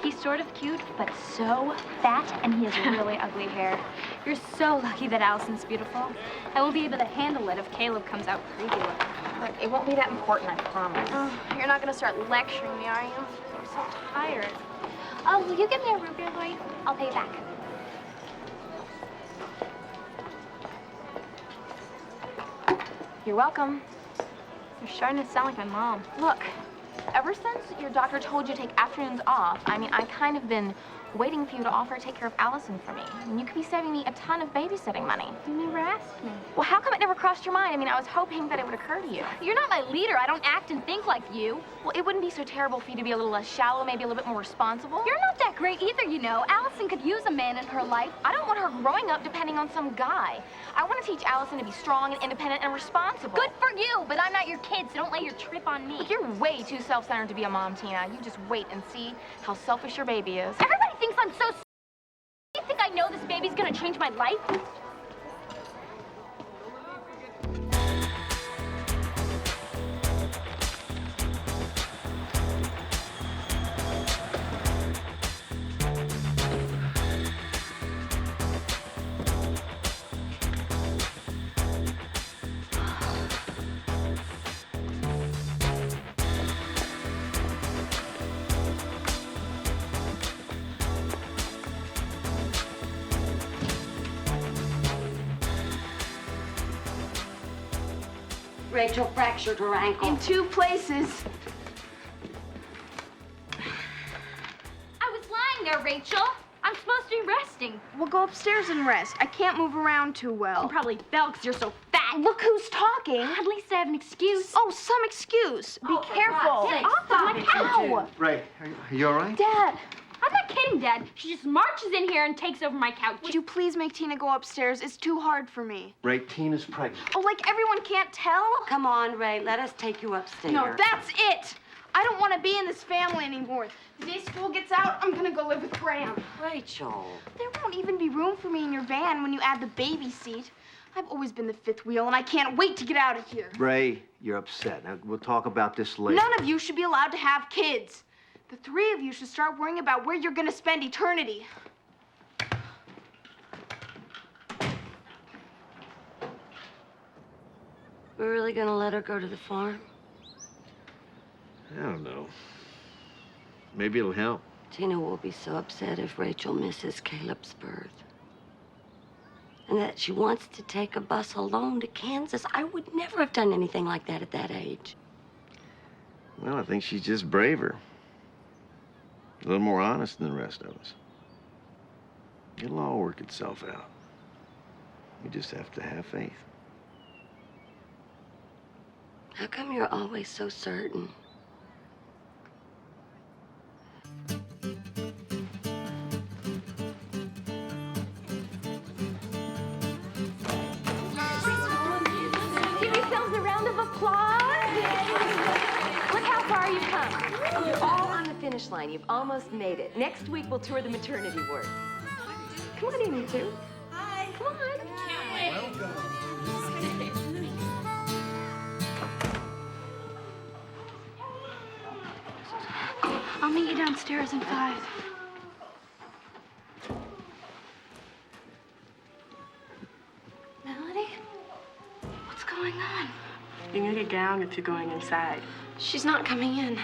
He's sort of cute, but so fat, and he has really ugly hair. You're so lucky that Allison's beautiful. I won't be able to handle it if Caleb comes out creepy looking.
Look, it won't be that important, I promise.
Oh, you're not gonna start lecturing me, are you? I'm so tired. Oh, will you give me a root beer, Lloyd? I'll pay you back. You're welcome. You're starting to sound like my mom. Look, ever since your doctor told you to take afternoons off, I mean, I've kind of been waiting for you to offer to take care of Allison for me. And you could be saving me a ton of babysitting money. You never asked me. Well, how come it never crossed your mind? I mean, I was hoping that it would occur to you. You're not my leader. I don't act and think like you. Well, it wouldn't be so terrible for you to be a little less shallow, maybe a little bit more responsible. You're not that great either, you know. Allison could use a man in her life. I don't want her growing up depending on some guy. I want to teach Allison to be strong and independent and responsible. Good for you, but I'm not your kid, so don't lay your trip on me. You're way too self-centered to be a mom, Tina. You just wait and see how selfish your baby is. Everybody thinks I'm so... You think I know this baby's gonna change my life?
Rachel fractured her ankle.
In 2 places. I was lying there, Rachel. I'm supposed to be resting.
We'll go upstairs and rest. I can't move around too well.
You probably fell because you're so fat.
Look who's talking.
At least I have an excuse.
Oh, some excuse. Be careful.
Get off of my cow.
Ray, are you all right?
Dad,
I'm not kidding, Dad. She just marches in here and takes over my couch.
would you please make Tina go upstairs? It's too hard for me.
Ray, Tina's pregnant.
Oh, like everyone can't tell?
Come on, Ray, let us take you upstairs.
No, that's it. I don't want to be in this family anymore. The day school gets out, I'm gonna go live with Graham.
Rachel.
There won't even be room for me in your van when you add the baby seat. I've always been the fifth wheel, and I can't wait to get out of here.
Ray, you're upset. Now, we'll talk about this later.
None of you should be allowed to have kids. The three of you should start worrying about where you're going to spend eternity.
We're really gonna let her go to the farm?
I don't know. Maybe it'll help.
Tina will be so upset if Rachel misses Caleb's birth. And that she wants to take a bus alone to Kansas. I would never have done anything like that at that age.
Well, I think she's just braver. A little more honest than the rest of us. It'll all work itself out. You just have to have faith.
How come you're always so certain?
Give yourselves a round of applause. Look how far you've come.
You're all on the finish line. You've almost made it. Next week, we'll tour the maternity ward. Come on in, you two. Hi. Come on.
I'll meet you downstairs in 5.
Melody? What's going on?
You need a gown if you're going inside.
She's not coming in.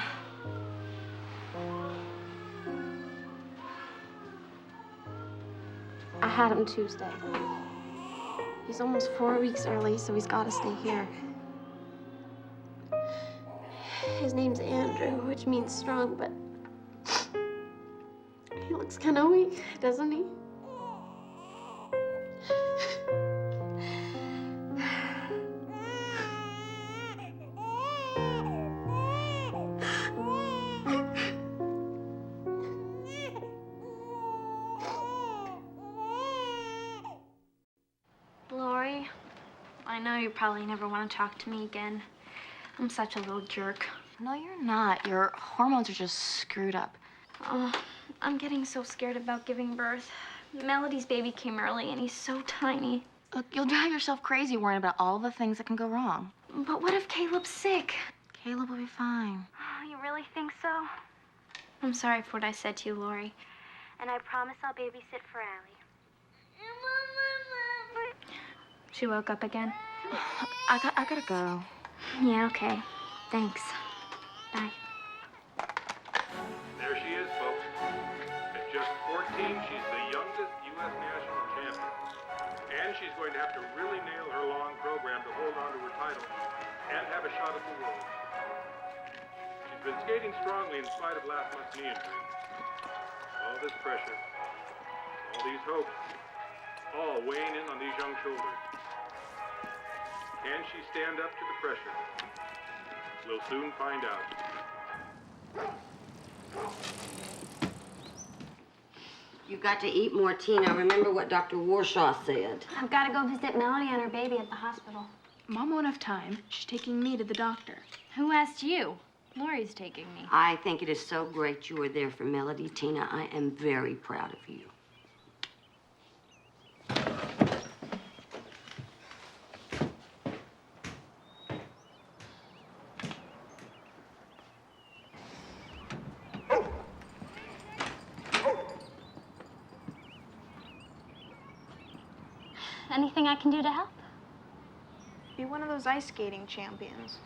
I had him Tuesday. He's almost 4 weeks early, so he's got to stay here. His name's Andrew, which means strong, but he looks kind of weak, doesn't he?
Lori, I know you probably never want to talk to me again. I'm such a little jerk.
No, you're not. Your hormones are just screwed up.
Oh, I'm getting so scared about giving birth. Melody's baby came early and he's so tiny.
Look, you'll drive yourself crazy worrying about all the things that can go wrong.
But what if Caleb's sick?
Caleb will be fine.
You really think so? I'm sorry for what I said to you, Lori. And I promise I'll babysit for Allie. She woke up again?
I gotta go.
Yeah, okay. Thanks. Bye.
There she is, folks. At just 14, she's the youngest U.S. national champion. And she's going to have to really nail her long program to hold on to her title and have a shot at the world. She's been skating strongly in spite of last month's knee injury. All this pressure, all these hopes, all weighing in on these young shoulders. Can she stand up to the pressure? We'll soon find out.
You've got to eat more, Tina. Remember what Dr. Warshaw said.
I've got to go visit Melody and her baby at the hospital.
Mom won't have time. She's taking me to the doctor.
Who asked you? Lori's taking me.
I think it is so great you were there for Melody, Tina. I am very proud of you.
Anything I can do to help?
Be one of those ice skating champions.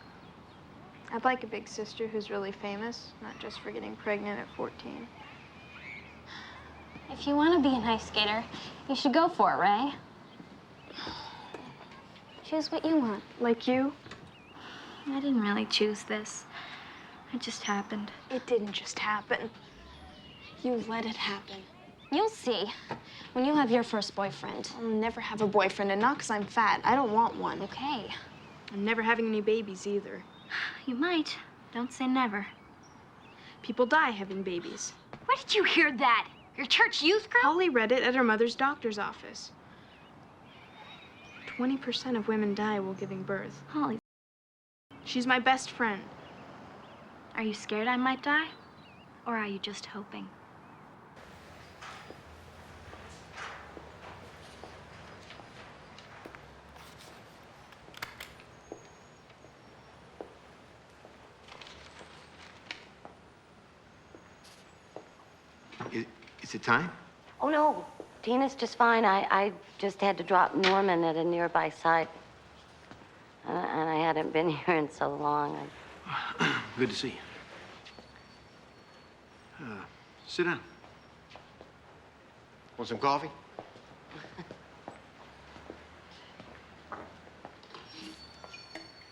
I'd like a big sister who's really famous, not just for getting pregnant at 14.
If you want to be an ice skater, you should go for it, Ray. Choose what you want.
Like you?
I didn't really choose this. It just happened.
It didn't just happen. You let it happen.
You'll see when you have your first boyfriend.
I'll never have a boyfriend, and not because I'm fat. I don't want one.
Okay.
I'm never having any babies either.
You might. Don't say never.
People die having babies.
Where did you hear that? Your church youth group?
Holly read it at her mother's doctor's office. 20% of women die while giving birth.
Holly.
She's my best friend.
Are you scared I might die? Or are you just hoping?
Is it time?
Oh, no. Tina's just fine. I just had to drop Norman at a nearby site. And I hadn't been here in so long.
Good to see you. Sit down. Want some coffee?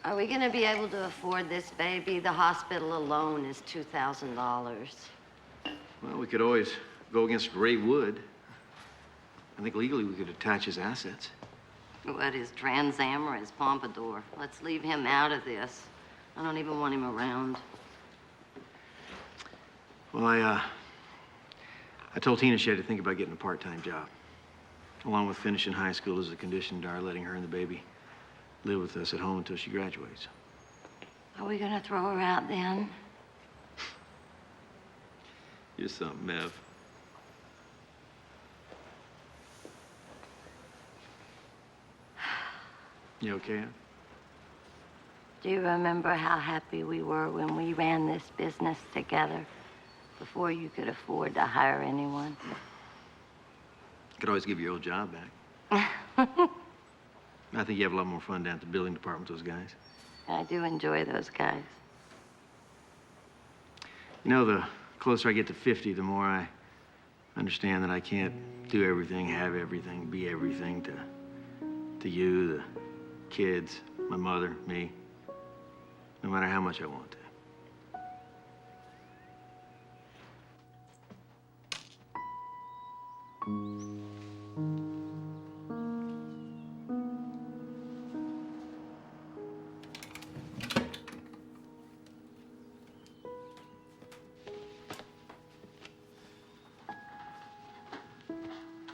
Are we going to be able to afford this baby? The hospital alone is $2,000.
Well, we could always go against Ray Wood. I think legally we could attach his assets.
What, his Trans Am or his Pompadour? Let's leave him out of this. I don't even want him around.
Well, I told Tina she had to think about getting a part-time job. Along with finishing high school as a condition to our letting her and the baby live with us at home until she graduates.
Are we gonna throw her out then?
You're something, Mev. You okay?
Do you remember how happy we were when we ran this business together before you could afford to hire anyone?
Could always give your old job back. I think you have a lot more fun down at the building department with those guys.
I do enjoy those guys.
You know, the closer I get to 50, the more I understand that I can't do everything, have everything, be everything to you, the kids, my mother, me, no matter how much I want to.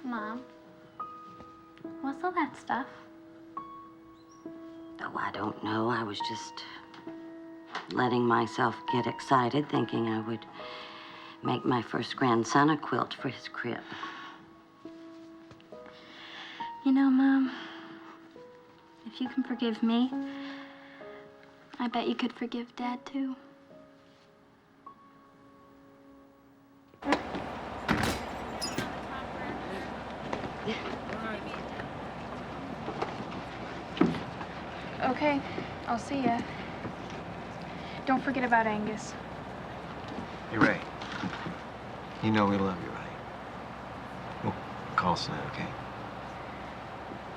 Mom, what's all that stuff?
Oh, I don't know. I was just letting myself get excited, thinking I would make my first grandson a quilt for his crib.
You know, Mom, if you can forgive me, I bet you could forgive Dad, too.
Okay, I'll see ya. Don't forget about Angus.
Hey, Ray. You know we love you, right? We'll call us tonight, okay?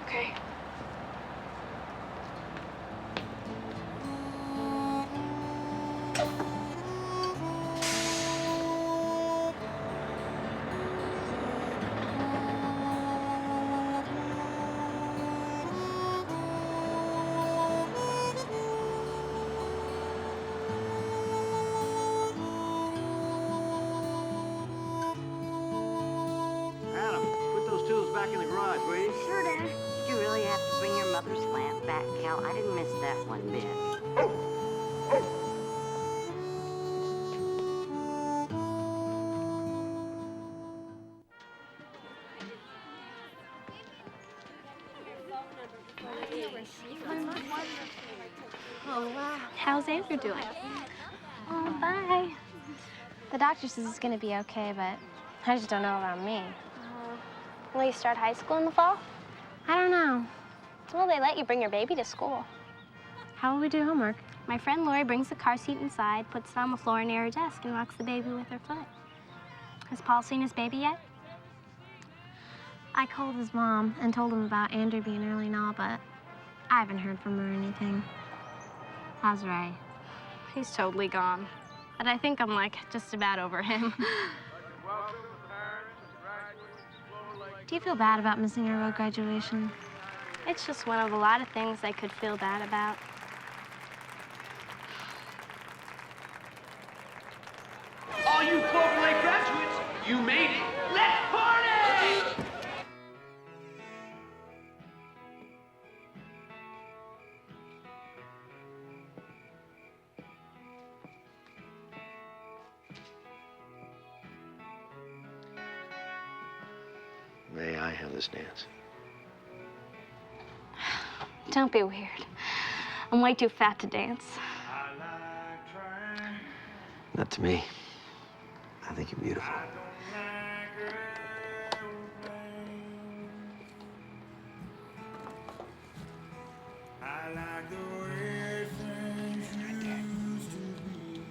Okay.
Adam, put those tools back in the garage, will you?
Sure, Dad. Did you really have to bring your mother's lamp back, Cal? I didn't miss that one bit.
Oh, wow. How's Andrew doing? Oh, bye.
The doctor says it's gonna be okay, but I just don't know about me. Will you start high school in the fall? I don't know. Will they let you bring your baby to school? How will we do homework? My friend Lori brings the car seat inside, puts it on the floor near her desk, and rocks the baby with her foot. Has Paul seen his baby yet? I called his mom and told him about Andrew being early and all, but I haven't heard from her or anything. How's Ray? He's totally gone. But I think I'm, like, just about over him. Do you feel bad about missing your road graduation? It's just one of a lot of things I could feel bad about.
All you Clover Lake graduates, you made it. Let's party!
May I have this dance?
Don't be weird. I'm way too fat to dance.
Not to me. I think you're beautiful.
I like the way things used to be.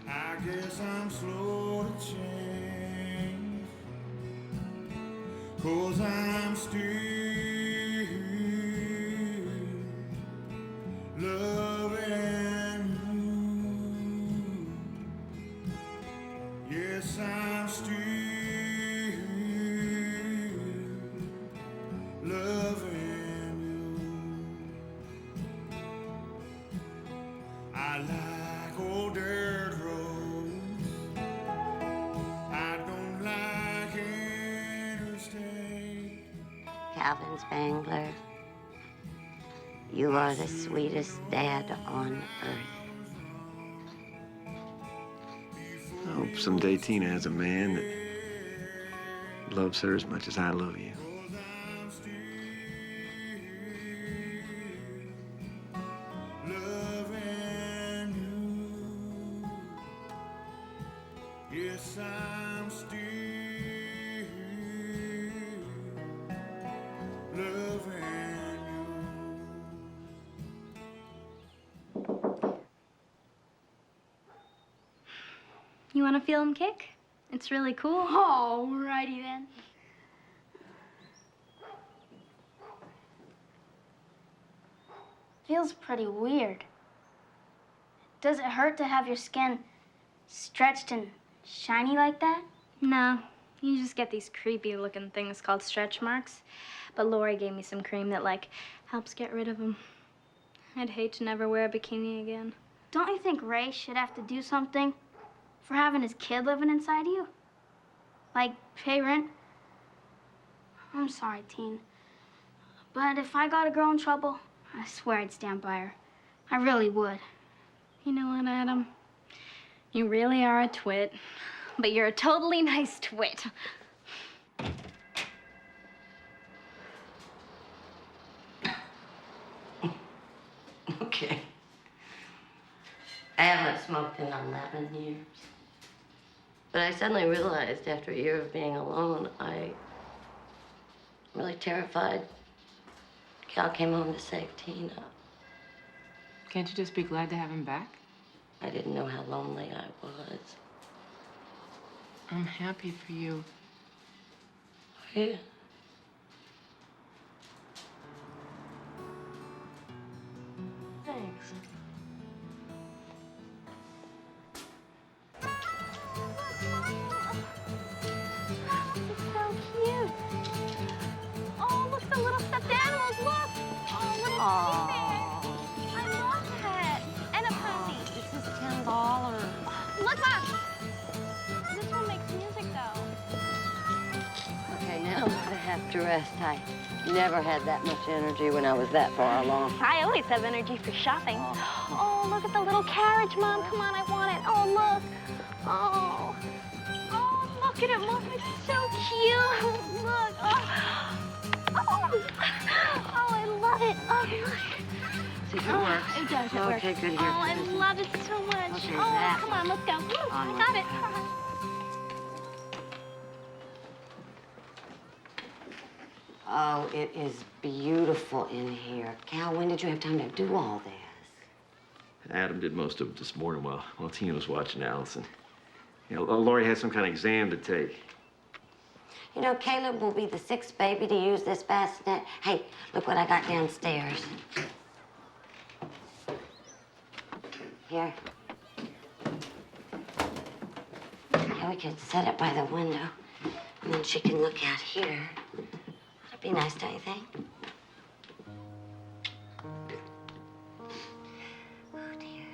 I guess I'm slow to change, 'cause I'm still loving you. Yes, I'm still loving you. I like old dirt roads. I don't like interstate.
Calvin Spangler, you are the sweetest dad on earth.
I hope someday Tina has a man that loves her as much as I love you.
Loving you. Yes, I'm still loving
You want to feel him kick? It's really cool. Oh, righty then. Feels pretty weird. Does it hurt to have your skin stretched and shiny like that? No, you just get these creepy looking things called stretch marks. But Lori gave me some cream that, like, helps get rid of them. I'd hate to never wear a bikini again. Don't you think Ray should have to do something for having his kid living inside you? Like, pay rent? I'm sorry, Teen. But if I got a girl in trouble, I swear I'd stand by her. I really would. You know what, Adam? You really are a twit. But you're a totally nice twit.
Okay. I haven't smoked in 11 years. But I suddenly realized after a year of being alone, I'm really terrified. Cal came home to save Tina.
Can't you just be glad to have him back?
I didn't know how lonely I was.
I'm happy for you.
Yeah. Thanks.
So cute. Oh, look at the little stuffed animals. Look. Oh, little teddy bear. I love that. And a pony.
This is $10.
Look, Mom. This one makes music, though.
Okay, now I'm gonna have to rest. I never had that much energy when I was that far along.
I always have energy for shopping. Oh, look at the little carriage, Mom. Come on, I want it. Oh, look. Oh. Oh, look at it, Mom. It's so cute. Look. Oh. Oh, I love it. Oh, look.
See if it works.
It does. It
Okay,
works.
good. Here.
Oh, I love it so much.
Okay,
oh,
that
come on, let's go. Ooh, I
Onward.
got it.
Oh, it is beautiful in here. Cal, when did you have time to do all this?
Adam did most of it this morning while Tina was watching Allison. You know, Lori had some kind of exam to take.
You know, Caleb will be the 6th baby to use this bassinet. Hey, look what I got downstairs. Here. Yeah, we could set it by the window, and then she can look out here. That'd be nice, don't you think? Oh, dear.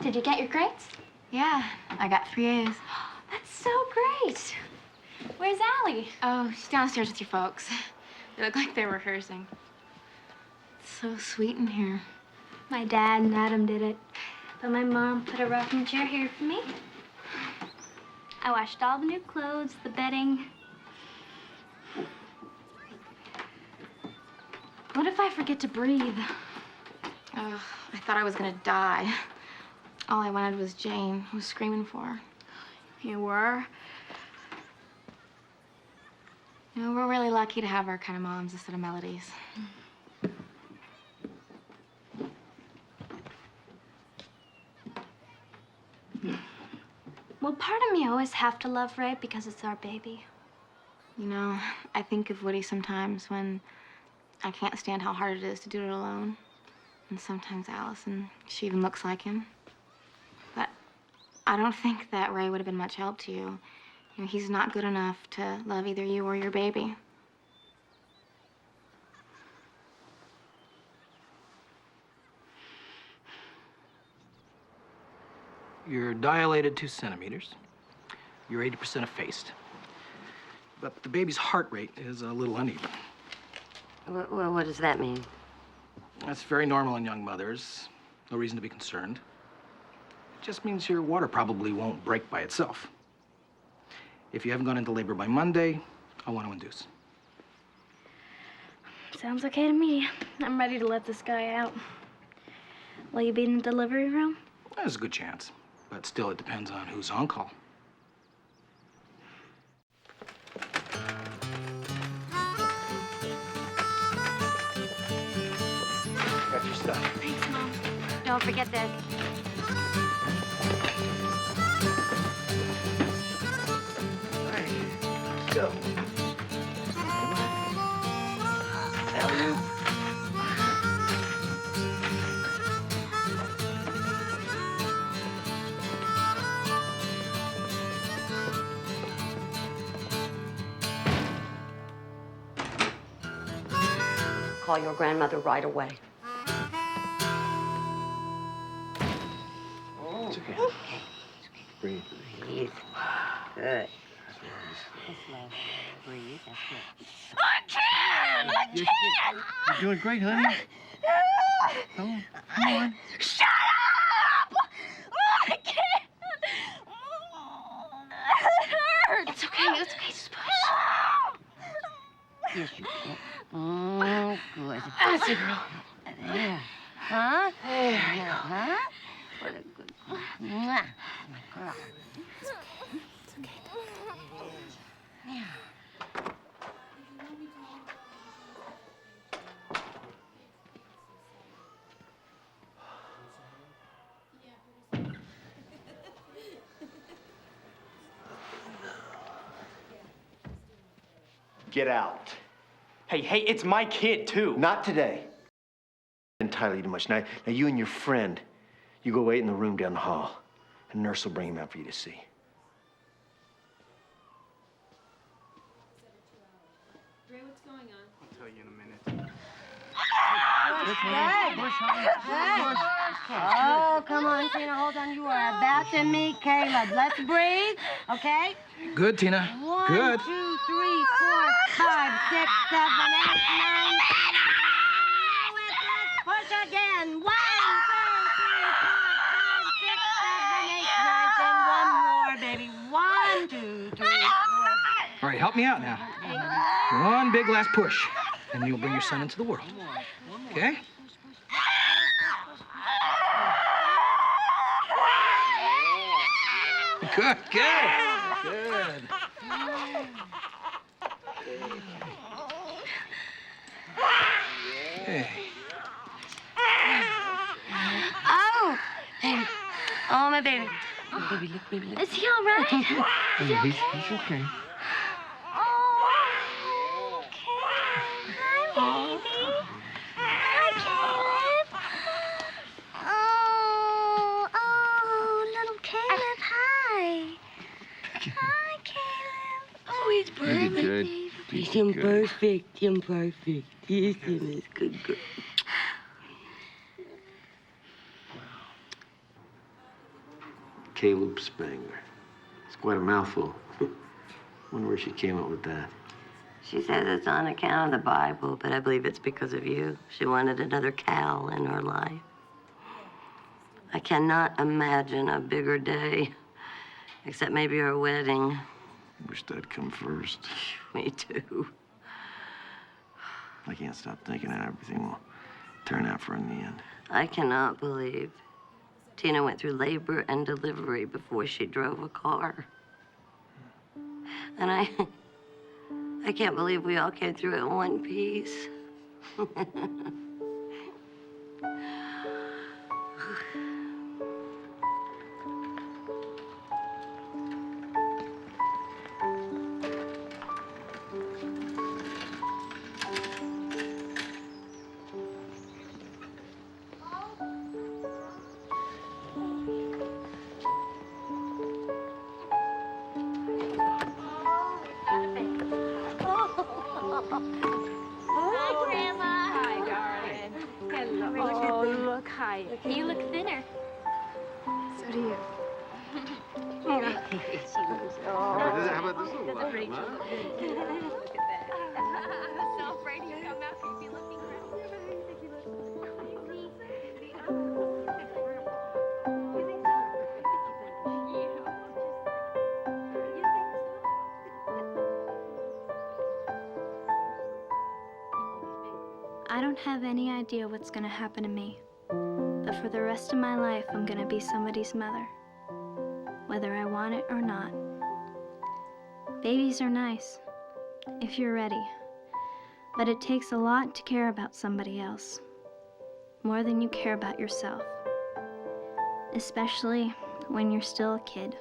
Did you get your grades?
Yeah, I got 3 A's.
That's so great. Where's Allie?
Oh, she's downstairs with your folks. They look like they're rehearsing. It's so sweet in here.
My dad and Adam did it, but my mom put a rocking chair here for me. I washed all the new clothes, the bedding. What if I forget to breathe?
Oh, I thought I was gonna die. All I wanted was Jane. I was screaming for her.
You were?
You know, we're really lucky to have our kind of moms instead of Melody's.
Will part of me always have to love Ray because it's our baby?
You know, I think of Woody sometimes when I can't stand how hard it is to do it alone. And sometimes Allison, she even looks like him. But I don't think that Ray would have been much help to you. You know, he's not good enough to love either you or your baby.
You're dilated 2 centimeters. You're 80% effaced. But the baby's heart rate is a little uneven.
Well, what does that mean?
That's very normal in young mothers. No reason to be concerned. It just means your water probably won't break by itself. If you haven't gone into labor by Monday, I want to induce.
Sounds okay to me. I'm ready to let this guy out. Will you be in the delivery room?
There's a good chance, but still it depends on who's on call. Got your stuff.
Thanks, Mom.
Don't forget this.
Go. Alley-oop.
Call your grandmother right away.
It's okay. Breathe.
Breathe. Good. Breathe. That's good.
I can't! You're doing great, honey. Come on.
Shut up! I can't! It hurts!
It's okay, just push.
Yes, you can. Oh, good.
That's a girl.
There. Huh? There you go. Huh? What a good girl. Mwah. My girl.
It's okay.
Yeah.
Get out.
Hey, it's my kid, too.
Not today. Entirely too much. Now, you and your friend, you go wait in the room down the hall. A nurse will bring him out for you to see.
Ray, what's going on?
I'll tell you in a minute.
Good. Oh, come on, Tina, hold on. You are about to meet Caleb. Let's breathe, okay?
Good, Tina.
1,
Good.
2, 3, 4, 5, 6, 7, 8, 9. Let's push again. 1, 2, 3, 4, 5, 6, 7, 8, 9, 10. One more, baby. 1, 2, 3, 4.
All right, help me out now. One big last push, and you'll bring your son into the world. Okay? Good, good. Hey.
Oh! Oh, my baby. Oh, baby, look, baby, look.
Is he all right? Is he okay?
He's okay.
Oh, okay. Hi, baby. Hi, Caleb. Oh, little Caleb. Hi. Hi, Caleb. Oh, he's perfect.
Good.
You're perfect. You're perfect. Yes, you good girl.
Caleb Spangler. It's quite a mouthful. Wonder where she came up with that.
She says it's on account of the Bible, but I believe it's because of you. She wanted another Cal in her life. I cannot imagine a bigger day, except maybe our wedding.
Wish that'd come first.
Me too.
I can't stop thinking how everything will turn out for her in the end.
I cannot believe Tina went through labor and delivery before she drove a car. And I can't believe we all came through it in one piece.
Hi, Grandma.
Hi, darling. Hello. Oh, look, hi.
You look thinner.
So do you.
How about this little
Doesn't
one,
Rachel
huh?
look good? Look at that. I'm so afraid he'll come after you if you look me
I don't have any idea what's gonna happen to me, but for the rest of my life, I'm gonna be somebody's mother, whether I want it or not. Babies are nice, if you're ready, but it takes a lot to care about somebody else, more than you care about yourself, especially when you're still a kid.